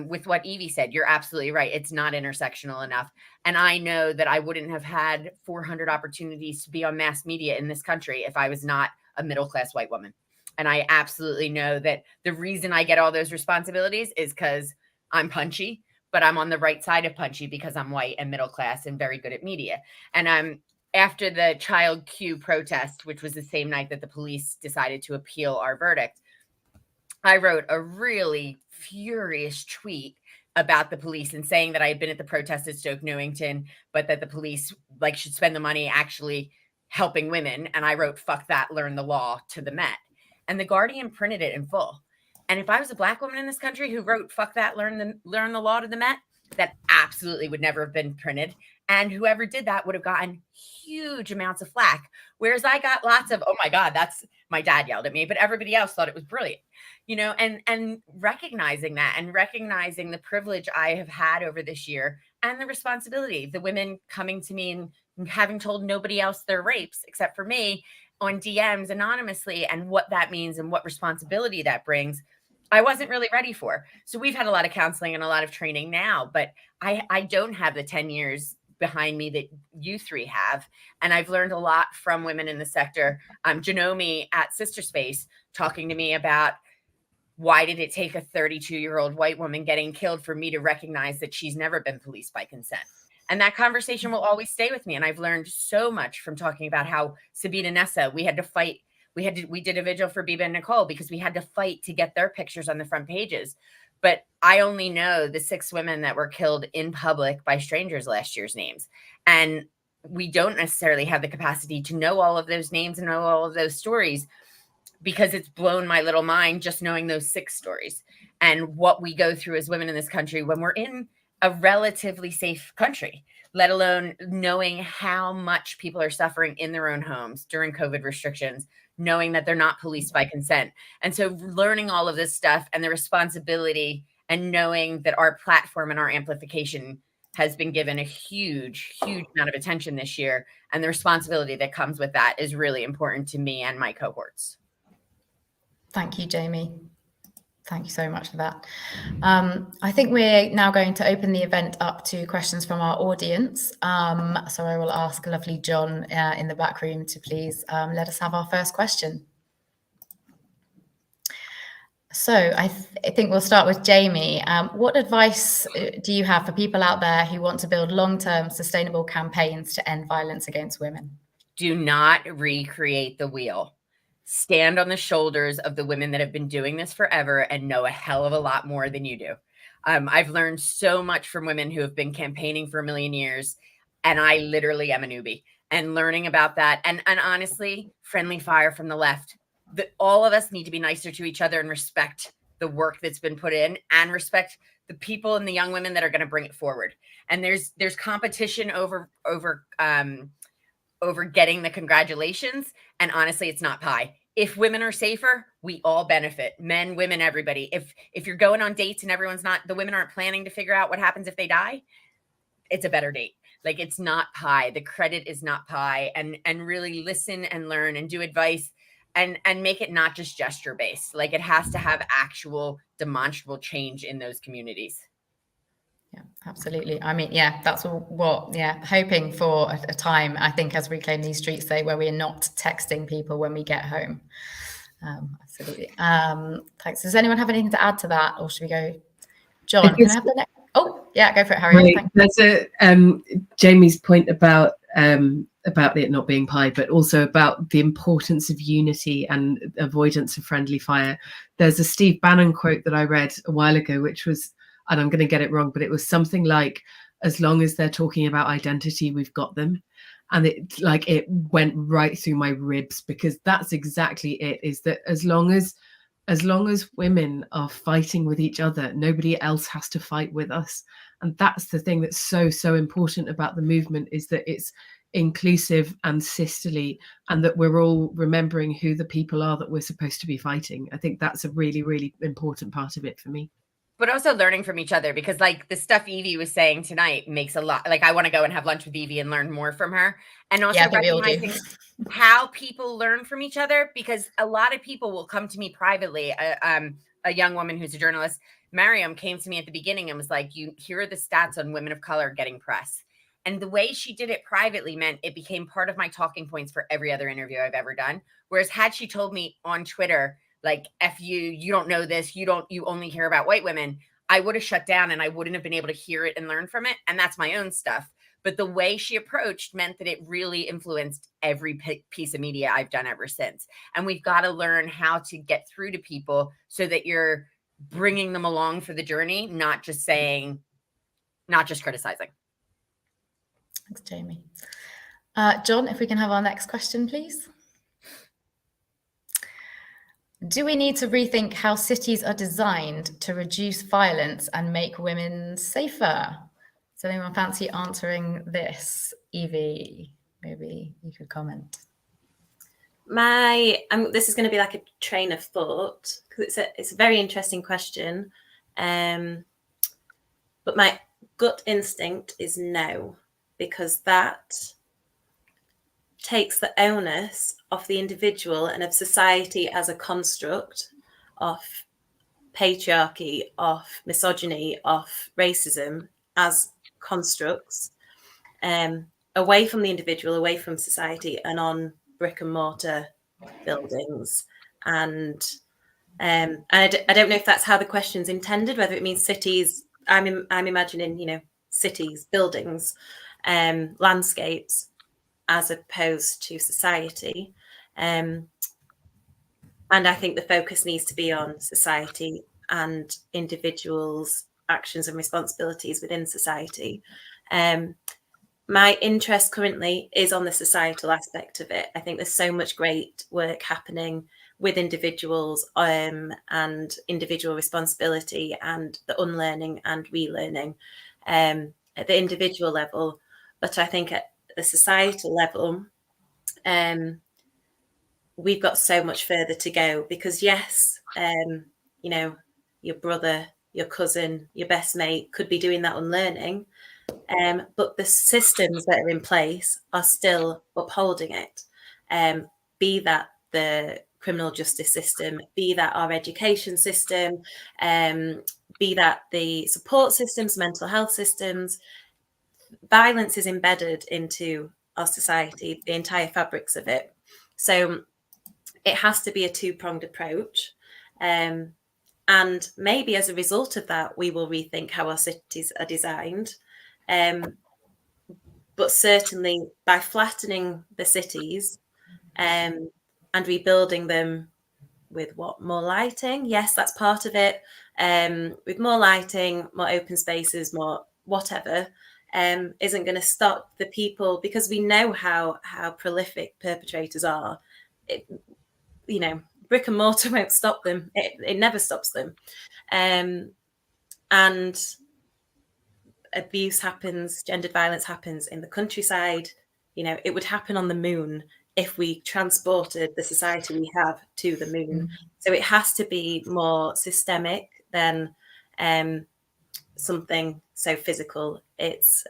with what Evie said, you're absolutely right. It's not intersectional enough. And I know that I wouldn't have had 400 opportunities to be on mass media in this country if I was not a middle-class white woman. And I absolutely know that the reason I get all those responsibilities is because I'm punchy, but I'm on the right side of punchy because I'm white and middle-class and very good at media. And after the Child Q protest, which was the same night that the police decided to appeal our verdict, I wrote a really furious tweet about the police and saying that I had been at the protest at Stoke Newington, but that the police like should spend the money actually helping women. And I wrote, fuck that, learn the law, to the Met. And the Guardian printed it in full. And if I was a Black woman in this country who wrote, fuck that, learn the law, to the Met, that absolutely would never have been printed. And whoever did that would have gotten huge amounts of flack. Whereas I got lots of, oh my God, that's, my dad yelled at me, but everybody else thought it was brilliant, you know, and recognizing that and recognizing the privilege I have had over this year and the responsibility, the women coming to me and having told nobody else their rapes except for me on DMs anonymously, and what that means and what responsibility that brings, I wasn't really ready for. So we've had a lot of counseling and a lot of training now, but I don't have the 10 years behind me that you three have. And I've learned a lot from women in the sector. Janome at Sister Space talking to me about, why did it take a 32-year-old white woman getting killed for me to recognize that she's never been policed by consent? And that conversation will always stay with me. And I've learned so much from talking about how Sabina Nessa, we had to fight. We did a vigil for Biba and Nicole because we had to fight to get their pictures on the front pages. But I only know the 6 women that were killed in public by strangers last year's names. And we don't necessarily have the capacity to know all of those names and know all of those stories, because it's blown my little mind just knowing those 6 stories and what we go through as women in this country when we're in a relatively safe country, let alone knowing how much people are suffering in their own homes during COVID restrictions, knowing that they're not policed by consent. And so learning all of this stuff and the responsibility and knowing that our platform and our amplification has been given a huge, huge amount of attention this year, and the responsibility that comes with that is really important to me and my cohorts. Thank you, Jamie. Thank you so much for that. I think we're now going to open the event up to questions from our audience. So I will ask lovely John in the back room to please let us have our first question. So I think we'll start with Jamie. What advice do you have for people out there who want to build long-term sustainable campaigns to end violence against women? Do not recreate the wheel. Stand on the shoulders of the women that have been doing this forever and know a hell of a lot more than you do. I've learned so much from women who have been campaigning for a million years, and I literally am a newbie. And learning about that, and honestly, friendly fire from the left. All of us need to be nicer to each other and respect the work that's been put in, and respect the people and the young women that are going to bring it forward. And there's competition over getting the congratulations. And honestly, it's not pie. If women are safer, we all benefit. Men, women, everybody. If you're going on dates and the women aren't planning to figure out what happens if they die, it's a better date. Like, it's not pie. The credit is not pie. And really listen and learn and do advice and make it not just gesture based. Like, it has to have actual demonstrable change in those communities. Yeah, absolutely. I mean, yeah, that's what, hoping for a time, I think, as Reclaim These Streets say, where we're not texting people when we get home. Absolutely. Thanks. Does anyone have anything to add to that, or should we go? John, can I have the next? Oh, yeah, go for it, Harriet. Right. There's Jamie's point about it not being pie, but also about the importance of unity and avoidance of friendly fire. There's a Steve Bannon quote that I read a while ago, which was, and I'm going to get it wrong, but it was something like, as long as they're talking about identity, we've got them. And it went right through my ribs, because that's exactly it, is that as long as women are fighting with each other, nobody else has to fight with us. And that's the thing that's so important about the movement, is that it's inclusive and sisterly, and that we're all remembering who the people are that we're supposed to be fighting. I think that's a really important part of it for me. But also learning from each other, because like the stuff Evie was saying tonight makes a lot, like I want to go and have lunch with Evie and learn more from her. And also recognizing how people learn from each other, because a lot of people will come to me privately. A young woman who's a journalist, Mariam, came to me at the beginning and was like, here are the stats on women of color getting press. And the way she did it privately meant it became part of my talking points for every other interview I've ever done. Whereas had she told me on Twitter, like, F you don't know this, you only hear about white women, I would have shut down and I wouldn't have been able to hear it and learn from it. And that's my own stuff. But the way she approached meant that it really influenced every piece of media I've done ever since. And we've got to learn how to get through to people so that you're bringing them along for the journey, not just criticizing. Thanks, Jamie. John, if we can have our next question, please. Do we need to rethink how cities are designed to reduce violence and make women safer? Does anyone fancy answering this? Evie, maybe you could comment. This is going to be like a train of thought, because it's a very interesting question. But my gut instinct is no, because that takes the onus off the individual and of society as a construct, off patriarchy, off misogyny, off racism as constructs, away from the individual, away from society, and on brick and mortar buildings. And I don't know if that's how the question's intended, whether it means cities. I'm imagining, cities, buildings, landscapes, as opposed to society. And I think the focus needs to be on society and individuals' actions and responsibilities within society. My interest currently is on the societal aspect of it. I think there's so much great work happening with individuals and individual responsibility and the unlearning and relearning at the individual level. But I think at the societal level, we've got so much further to go, because yes, your brother, your cousin, your best mate could be doing that unlearning, but the systems that are in place are still upholding it, be that the criminal justice system, be that our education system, be that the support systems, mental health systems. Violence is embedded into our society, the entire fabrics of it. So it has to be a two-pronged approach. And maybe as a result of that, we will rethink how our cities are designed. But certainly by flattening the cities and rebuilding them with more lighting. Yes, that's part of it. With more lighting, more open spaces, more whatever. Isn't going to stop the people, because we know how prolific perpetrators are. Brick and mortar won't stop them. It never stops them. And abuse happens, gendered violence happens in the countryside. It would happen on the moon if we transported the society we have to the moon. So it has to be more systemic than something so physical. It's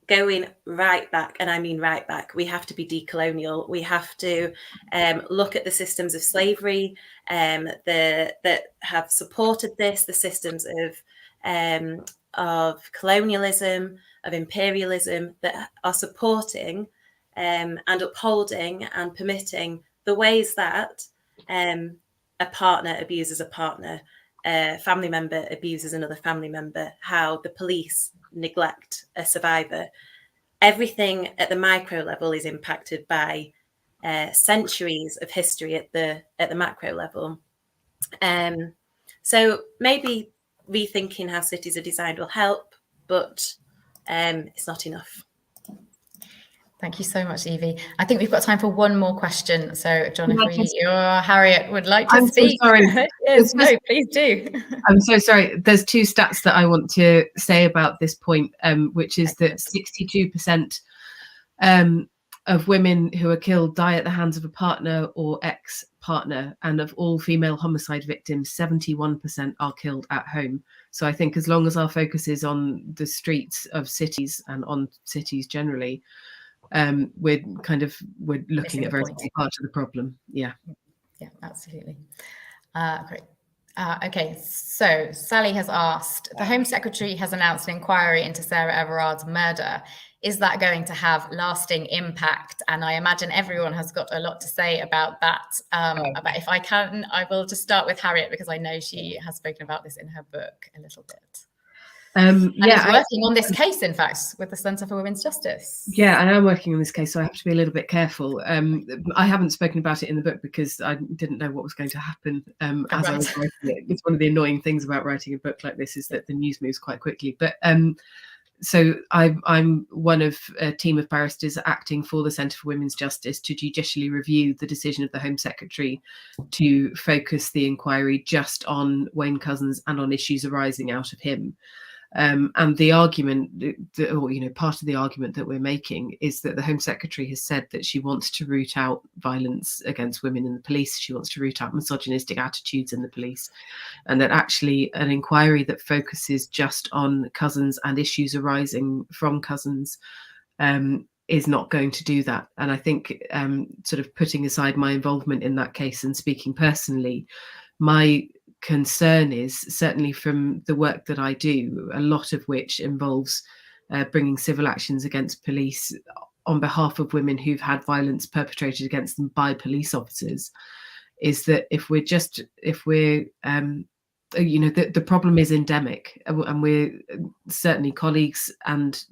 going right back, and I mean right back. We have to be decolonial. We have to look at the systems of slavery that have supported this, the systems of colonialism, of imperialism that are supporting and upholding and permitting the ways that a partner abuses a partner, a family member abuses another family member, how the police neglect a survivor, everything at the micro level is impacted by centuries of history at the macro level. So maybe rethinking how cities are designed will help, but it's not enough. Thank you so much, Evie. I think we've got time for one more question. So, John, if Harriet would like to speak. So sorry. Yes, no, please do. I'm so sorry. There's two stats that I want to say about this point, which is that 62% of women who are killed die at the hands of a partner or ex-partner, and of all female homicide victims, 71% are killed at home. So I think as long as our focus is on the streets of cities and on cities generally, we're looking at very big part of the problem. Yeah, absolutely. Great. Okay, so Sally has asked, the Home Secretary has announced an inquiry into Sarah Everard's murder. Is that going to have lasting impact? And I imagine everyone has got a lot to say about that. But if I can, I will just start with Harriet, because I know she has spoken about this in her book a little bit. And is working on this case, in fact, with the Centre for Women's Justice. Yeah, I am working on this case, so I have to be a little bit careful. I haven't spoken about it in the book because I didn't know what was going to happen as I was writing it. It's one of the annoying things about writing a book like this is that the news moves quite quickly. But so I'm one of a team of barristers acting for the Centre for Women's Justice to judicially review the decision of the Home Secretary to focus the inquiry just on Wayne Couzens and on issues arising out of him. And the argument, part of the argument that we're making is that the Home Secretary has said that she wants to root out violence against women in the police. She wants to root out misogynistic attitudes in the police, and that actually an inquiry that focuses just on Couzens and issues arising from Couzens is not going to do that. And I think sort of putting aside my involvement in that case and speaking personally, my concern is, certainly from the work that I do, a lot of which involves bringing civil actions against police on behalf of women who've had violence perpetrated against them by police officers, is that the problem is endemic, and we're certainly, colleagues and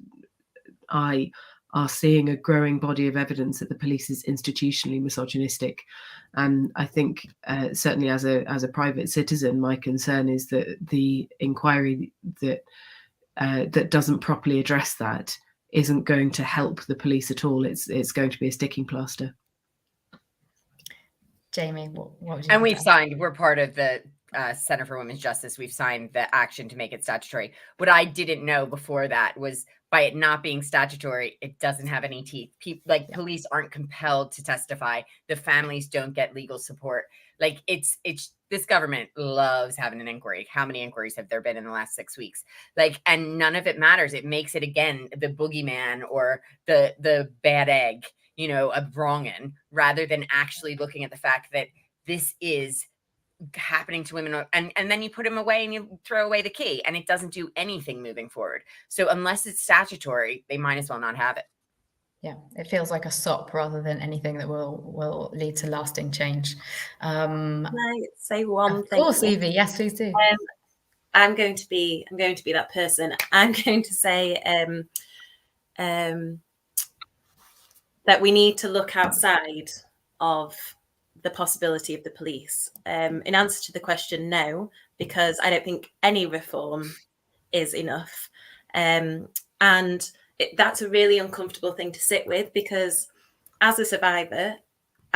I are seeing a growing body of evidence that the police is institutionally misogynistic. And I think certainly as a private citizen, my concern is that the inquiry that doesn't properly address that isn't going to help the police at all. It's going to be a sticking plaster. Jamie, what would you? And we've signed, we're part of the Center for Women's Justice. We've signed the action to make it statutory. What I didn't know before that was, by it not being statutory, it doesn't have any teeth. Police aren't compelled to testify. The families don't get legal support. Like it's this government loves having an inquiry. How many inquiries have there been in the last 6 weeks? And none of it matters. It makes it, again, the boogeyman or the bad egg, a wrongin, rather than actually looking at the fact that this is happening to women, and then you put them away and you throw away the key, and it doesn't do anything moving forward. So unless it's statutory, they might as well not have it. Yeah, it feels like a sop rather than anything that will lead to lasting change. Can I say one thing? Of course, Evie. Yes, please do. I'm going to be that person. I'm going to say that we need to look outside of the possibility of the police. In answer to the question, no, because I don't think any reform is enough. And that's a really uncomfortable thing to sit with, because as a survivor,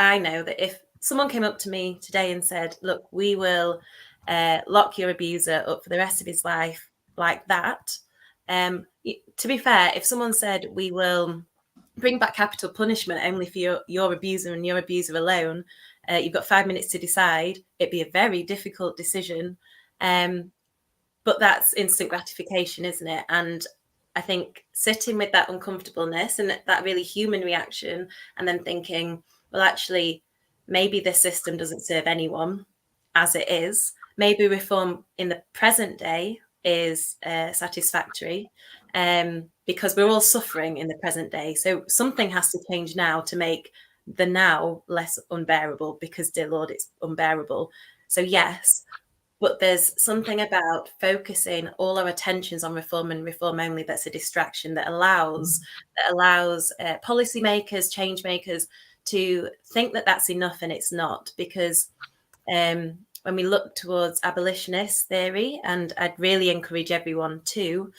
I know that if someone came up to me today and said, look, we will lock your abuser up for the rest of his life like that. To be fair, if someone said we will bring back capital punishment only for your abuser and your abuser alone, you've got 5 minutes to decide, it'd be a very difficult decision. But that's instant gratification, isn't it? And I think sitting with that uncomfortableness and that really human reaction, and then thinking, well, actually, maybe this system doesn't serve anyone as it is. Maybe reform in the present day is satisfactory, because we're all suffering in the present day. So something has to change now to make the now less unbearable, because, dear Lord, it's unbearable. So yes, but there's something about focusing all our attentions on reform and reform only that's a distraction, that allows policymakers, change makers to think that that's enough, and it's not. Because when we look towards abolitionist theory, and I'd really encourage everyone to,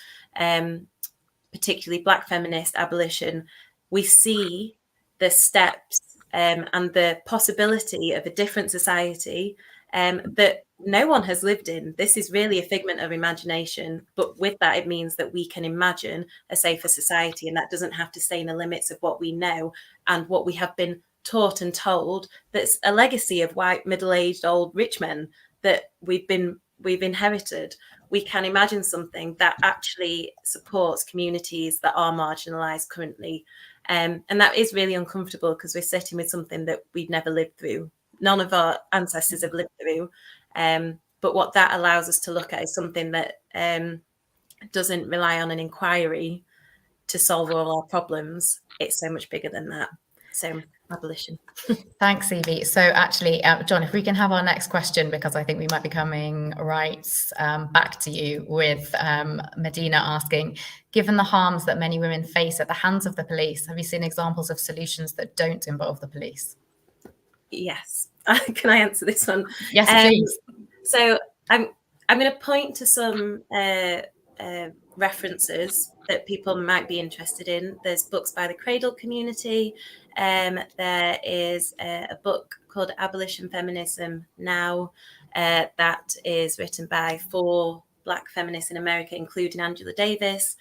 particularly Black feminist abolition, we see the steps and the possibility of a different society that no one has lived in. This is really a figment of imagination, but with that, it means that we can imagine a safer society, and that doesn't have to stay in the limits of what we know and what we have been taught and told. That's a legacy of white, middle-aged, old, rich men that we've inherited. We can imagine something that actually supports communities that are marginalized currently. And that is really uncomfortable, because we're sitting with something that we've never lived through. None of our ancestors have lived through. But what that allows us to look at is something that doesn't rely on an inquiry to solve all our problems. It's so much bigger than that. So abolition. Thanks, Evie. So actually, John, if we can have our next question, because I think we might be coming right back to you, with Medina asking, given the harms that many women face at the hands of the police, have you seen examples of solutions that don't involve the police? Yes. Can I answer this one? Yes, please. So I'm going to point to some references that people might be interested in. There's books by the Cradle community. There is a book called Abolition Feminism Now that is written by 4 Black feminists in America, including Angela Davis.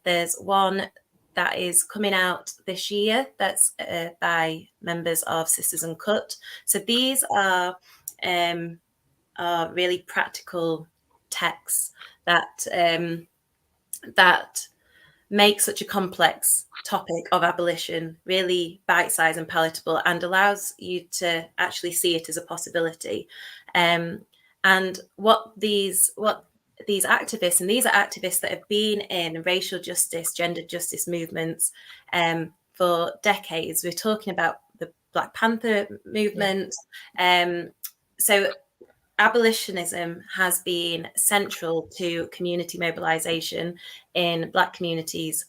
There's one that is coming out this year that's by members of Sisters Uncut. So these are really practical texts that make such a complex topic of abolition really bite-sized and palatable, and allows you to actually see it as a possibility. And what these activists, and these are activists that have been in racial justice, gender justice movements for decades. We're talking about the Black Panther movement. So abolitionism has been central to community mobilization in Black communities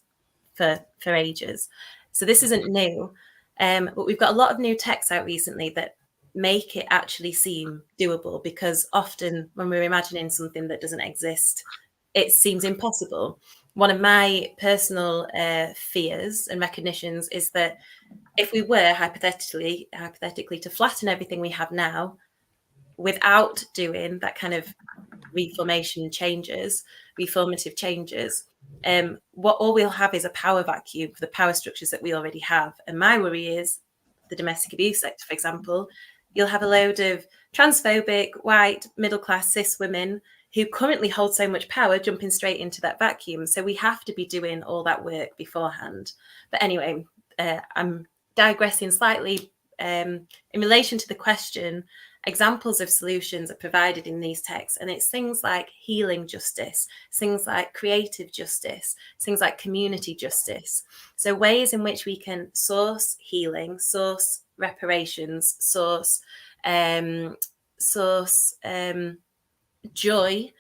for ages. So this isn't new, but we've got a lot of new texts out recently that make it actually seem doable, because often when we're imagining something that doesn't exist, it seems impossible. One of my personal fears and recognitions is that if we were hypothetically to flatten everything we have now without doing that kind of reformative changes, what all we'll have is a power vacuum for the power structures that we already have. And my worry is the domestic abuse sector, for example. You'll have a load of transphobic, white, middle-class, cis women who currently hold so much power jumping straight into that vacuum. So we have to be doing all that work beforehand. But anyway, I'm digressing slightly. In relation to the question, examples of solutions are provided in these texts, and it's things like healing justice, things like creative justice, things like community justice. So ways in which we can source healing, source reparations, source joy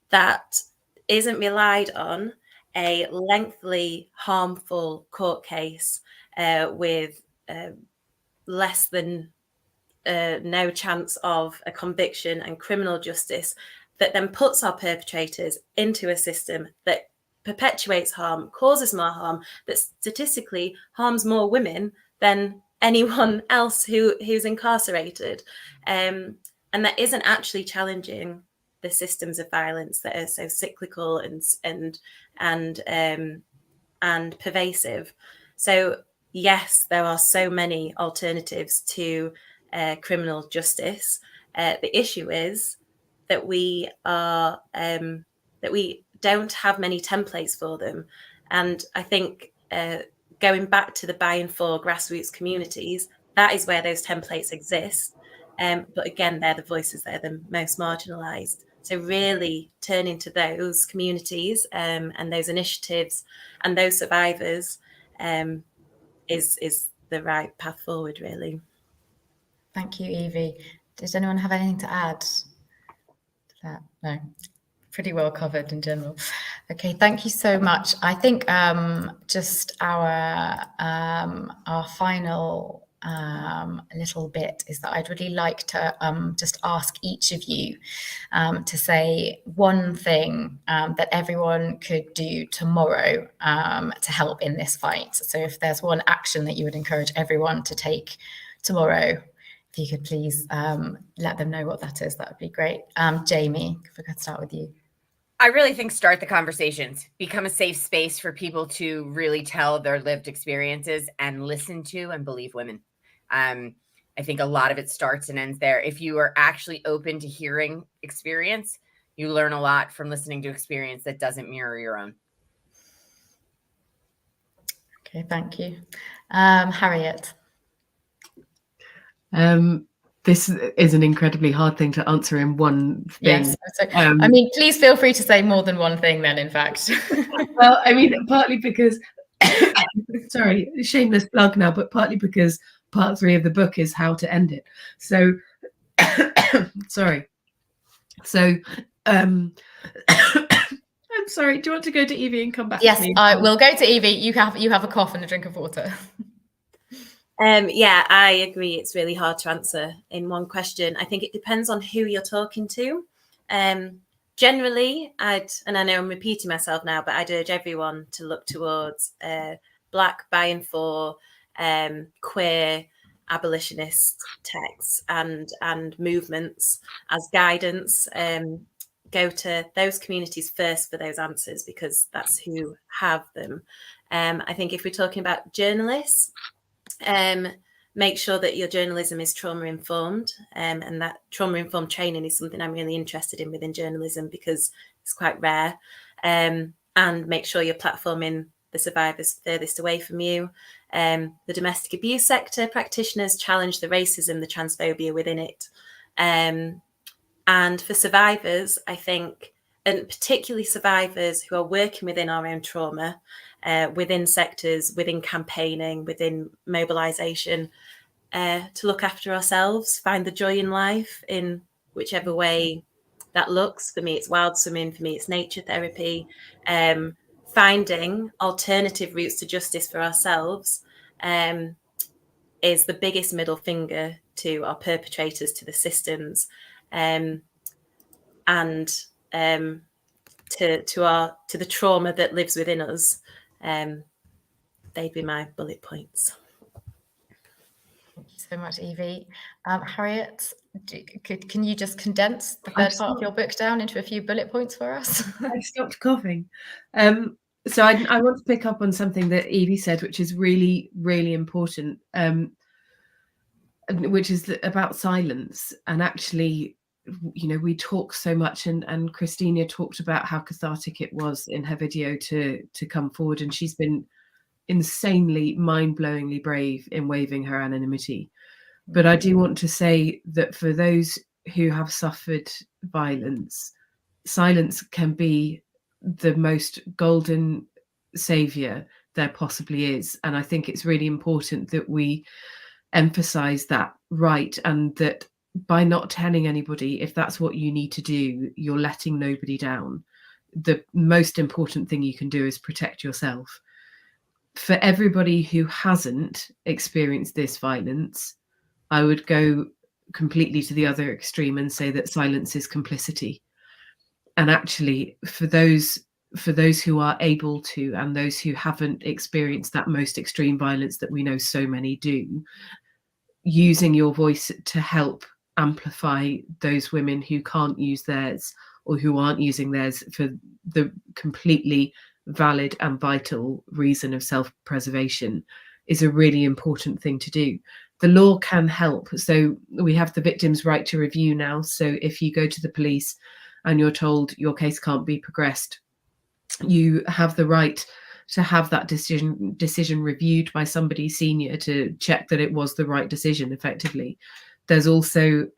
that isn't relied on a lengthy, harmful court case with less than no chance of a conviction and criminal justice, that then puts our perpetrators into a system that perpetuates harm, causes more harm, that statistically harms more women than anyone else who's incarcerated, and that isn't actually challenging the systems of violence that are so cyclical and pervasive. So yes, there are so many alternatives to criminal justice. The issue is that we don't have many templates for them, and I think going back to the buy-in for grassroots communities, that is where those templates exist. But again, they're the voices that are the most marginalized. So really turning to those communities and those initiatives and those survivors is the right path forward, really. Thank you, Evie. Does anyone have anything to add to that? No, pretty well covered in general. Okay, thank you so much. I think just our final little bit is that I'd really like to just ask each of you to say one thing that everyone could do tomorrow to help in this fight. So if there's one action that you would encourage everyone to take tomorrow, if you could please let them know what that is, that would be great. Jamie, if we could start with you. I really think start the conversations, become a safe space for people to really tell their lived experiences and listen to and believe women. I think a lot of it starts and ends there. If you are actually open to hearing experience, you learn a lot from listening to experience that doesn't mirror your own. Okay, thank you. Harriet. This is an incredibly hard thing to answer in one thing. Yes. So, I mean, please feel free to say more than one thing then, in fact. Well, I mean, partly because, sorry, shameless plug now, but partly because part 3 of the book is how to end it. So, sorry. So, I'm sorry. Do you want to go to Evie and come back? Yes, to me? I will go to Evie. You have a cough and a drink of water. Yeah, I agree. It's really hard to answer in one question. I think it depends on who you're talking to. Generally, and I know I'm repeating myself now, but I'd urge everyone to look towards Black, by and for, queer, abolitionist texts and movements as guidance. Go to those communities first for those answers, because that's who have them. I think if we're talking about journalists, make sure that your journalism is trauma-informed, and that trauma-informed training is something I'm really interested in within journalism, because it's quite rare. And make sure you're platforming the survivors furthest away from you. The domestic abuse sector practitioners challenge the racism, the transphobia within it. And for survivors, I think, and particularly survivors who are working within our own trauma, within sectors, within campaigning, within mobilisation, to look after ourselves, find the joy in life in whichever way that looks. For me, it's wild swimming. For me, it's nature therapy. Finding alternative routes to justice for ourselves is the biggest middle finger to our perpetrators, to the systems, and to the trauma that lives within us. They'd be my bullet points. Thank you so much, Evie. Harriet, can you just condense the third part of your book down into a few bullet points for us? I stopped coughing. So I want to pick up on something that Evie said, which is really, really important, which is about silence. And actually, you know, we talk so much, and Christina talked about how cathartic it was in her video to come forward, and she's been insanely, mind-blowingly brave in waiving her anonymity. But I do want to say that for those who have suffered violence, silence can be the most golden savior there possibly is. And I think it's really important that we emphasize that right, and that by not telling anybody, if that's what you need to do, you're letting nobody down. The most important thing you can do is protect yourself. For everybody who hasn't experienced this violence, I would go completely to the other extreme and say that silence is complicity. And actually, for those who are able to, and those who haven't experienced that most extreme violence that we know so many do, using your voice to help amplify those women who can't use theirs, or who aren't using theirs for the completely valid and vital reason of self-preservation, is a really important thing to do. The law can help. So we have the victim's right to review now. So if you go to the police and you're told your case can't be progressed, you have the right to have that decision reviewed by somebody senior to check that it was the right decision effectively. There's also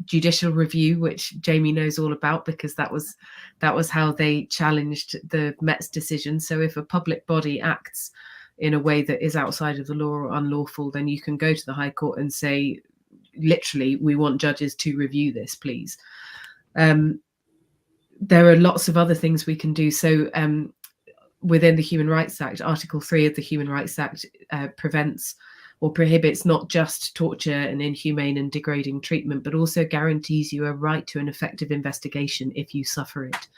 judicial review, which Jamie knows all about, because that was how they challenged the Met's decision. So if a public body acts in a way that is outside of the law or unlawful, then you can go to the High Court and say, literally, we want judges to review this, please. There are lots of other things we can do. So within the Human Rights Act, Article 3 of the Human Rights Act prevents or prohibits not just torture and inhumane and degrading treatment, but also guarantees you a right to an effective investigation if you suffer it.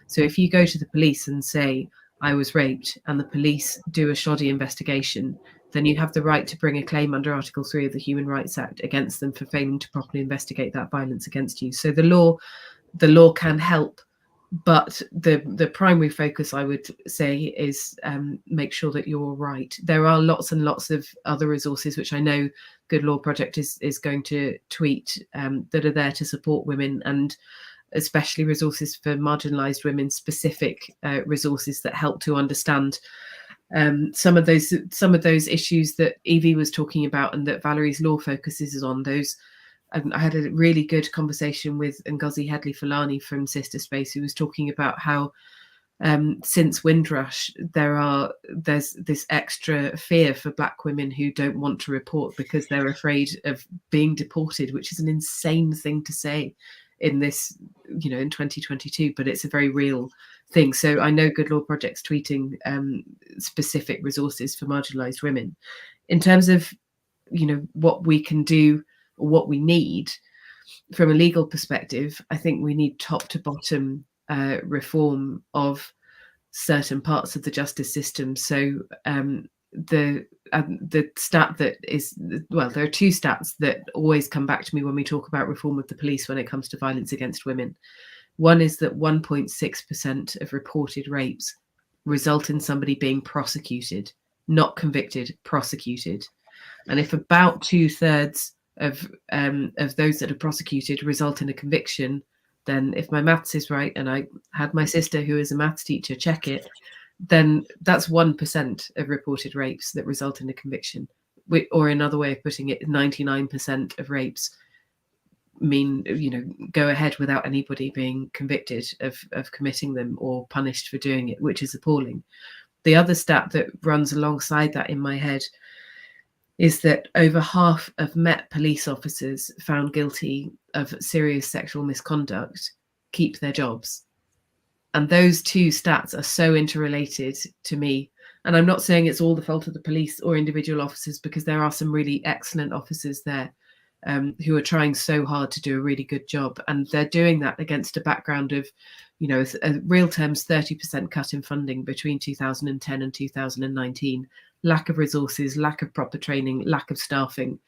So if you go to the police and say, I was raped, and the police do a shoddy investigation, then you have the right to bring a claim under Article 3 of the Human Rights Act against them for failing to properly investigate that violence against you. So the law can help, but the primary focus, I would say, is make sure that you're right. There are lots and lots of other resources, which I know Good Law Project is going to tweet, that are there to support women, and especially resources for marginalised women, specific resources that help to understand some of those issues that Evie was talking about and that Valerie's law focuses on. Those, I had a really good conversation with Ngozi Headley-Fulani from Sister Space, who was talking about how since Windrush there's this extra fear for Black women who don't want to report because they're afraid of being deported, which is an insane thing to say in this, in 2022, but it's a very real thing. So I know Good Law Project's tweeting specific resources for marginalised women. In terms of, what we can do or what we need from a legal perspective, I think we need top to bottom reform of certain parts of the justice system. So the stat that is, well, there are two stats that always come back to me when we talk about reform of the police when it comes to violence against women. One is that 1.6% of reported rapes result in somebody being prosecuted, not convicted, prosecuted. And if about 2/3 of those that are prosecuted result in a conviction, then if my maths is right, and I had my sister who is a maths teacher check it, then that's 1% of reported rapes that result in a conviction. Or another way of putting it, 99% of rapes mean, go ahead without anybody being convicted of committing them or punished for doing it, which is appalling. The other stat that runs alongside that in my head is that over half of Met police officers found guilty of serious sexual misconduct keep their jobs. And those two stats are so interrelated to me. And I'm not saying it's all the fault of the police or individual officers, because there are some really excellent officers there who are trying so hard to do a really good job. And they're doing that against a background of, a real terms 30% cut in funding between 2010 and 2019, lack of resources, lack of proper training, lack of staffing.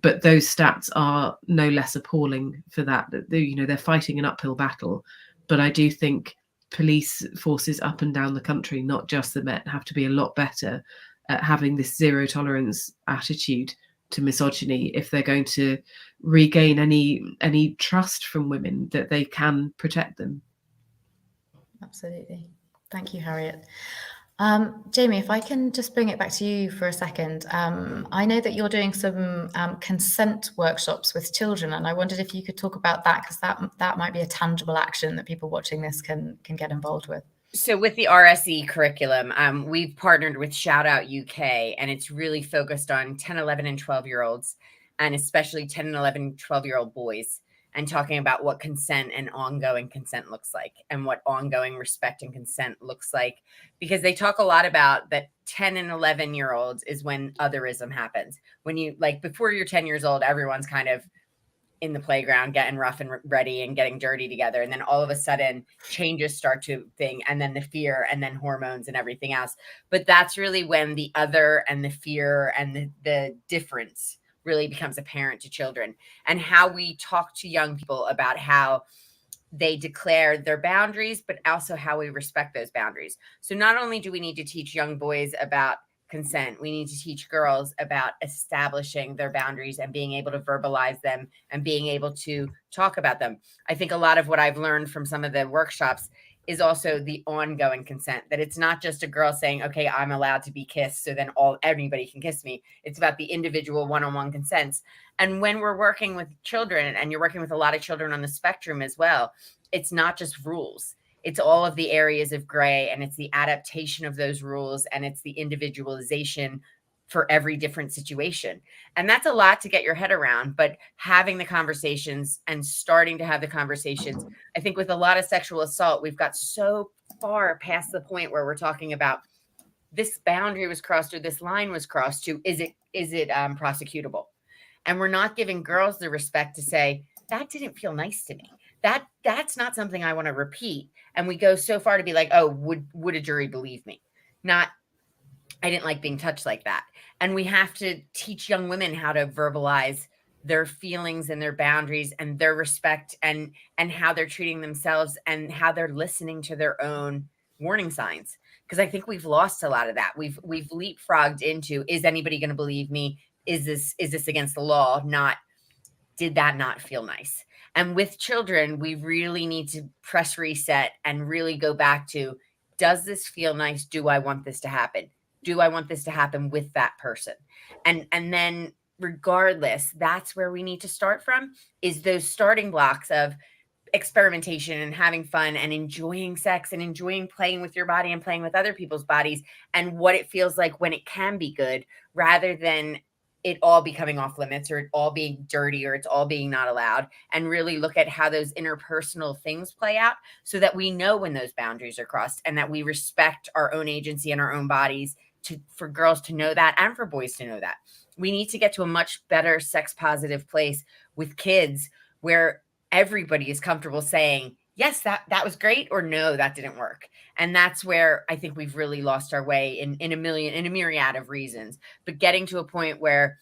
But those stats are no less appalling for that. They're fighting an uphill battle. But I do think police forces up and down the country, not just the Met, have to be a lot better at having this zero tolerance attitude to misogyny if they're going to regain any trust from women that they can protect them. Absolutely. Thank you, Harriet. Jamie, if I can just bring it back to you for a second. I know that you're doing some consent workshops with children, and I wondered if you could talk about that, because that might be a tangible action that people watching this can get involved with. So with the RSE curriculum, we've partnered with Shout Out UK, and it's really focused on 10, 11, and 12-year-olds, and especially 10 and 11, 12-year-old boys, and talking about what consent and ongoing consent looks like, and what ongoing respect and consent looks like, because they talk a lot about that 10 and 11-year-olds is when otherism happens. When you, before you're 10 years old, everyone's kind of in the playground getting rough and ready and getting dirty together. And then all of a sudden changes start to thing, and then the fear, and then hormones and everything else. But that's really when the other and the fear and the difference really becomes apparent to children, and how we talk to young people about how they declare their boundaries, but also how we respect those boundaries. So not only do we need to teach young boys about consent, we need to teach girls about establishing their boundaries and being able to verbalize them and being able to talk about them. I think a lot of what I've learned from some of the workshops is also the ongoing consent, that it's not just a girl saying, okay, I'm allowed to be kissed, so then everybody can kiss me. It's about the individual one-on-one consents. And when we're working with children, and you're working with a lot of children on the spectrum as well, it's not just rules. It's all of the areas of gray, and it's the adaptation of those rules, and it's the individualization for every different situation. And that's a lot to get your head around, but having the conversations and starting to have the conversations, I think with a lot of sexual assault, we've got so far past the point where we're talking about this boundary was crossed or this line was crossed to, is it prosecutable? And we're not giving girls the respect to say, that didn't feel nice to me. That's not something I want to repeat. And we go so far to be like, oh, would a jury believe me? Not, I didn't like being touched like that. And we have to teach young women how to verbalize their feelings and their boundaries and their respect and how they're treating themselves and how they're listening to their own warning signs. Because I think we've lost a lot of that. We've leapfrogged into, is anybody going to believe me? Is this against the law? Not, did that not feel nice? And with children, we really need to press reset and really go back to, does this feel nice? Do I want this to happen? Do I want this to happen with that person? And then regardless, that's where we need to start from, is those starting blocks of experimentation and having fun and enjoying sex and enjoying playing with your body and playing with other people's bodies and what it feels like when it can be good, rather than it all becoming off limits or it all being dirty or it's all being not allowed, and really look at how those interpersonal things play out so that we know when those boundaries are crossed and that we respect our own agency and our own bodies, for girls to know that and for boys to know that. We need to get to a much better sex positive place with kids where everybody is comfortable saying, yes, that was great, or no, that didn't work. And that's where I think we've really lost our way in a myriad of reasons. But getting to a point where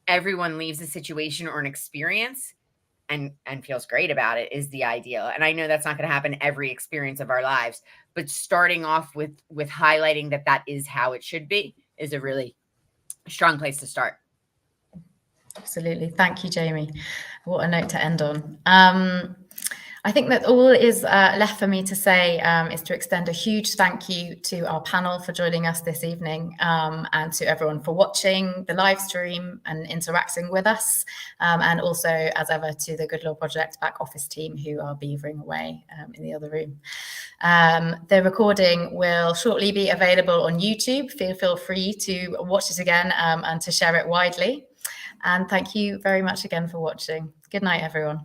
everyone leaves a situation or an experience and feels great about it is the ideal. And I know that's not going to happen every experience of our lives, but starting off with highlighting that is how it should be is a really strong place to start. Absolutely. Thank you, Jamie. What a note to end on. I think that all is left for me to say is to extend a huge thank you to our panel for joining us this evening, and to everyone for watching the live stream and interacting with us, and also, as ever, to the Good Law Project back office team who are beavering away in the other room. The recording will shortly be available on YouTube. Feel free to watch it again and to share it widely. And thank you very much again for watching. Good night, everyone.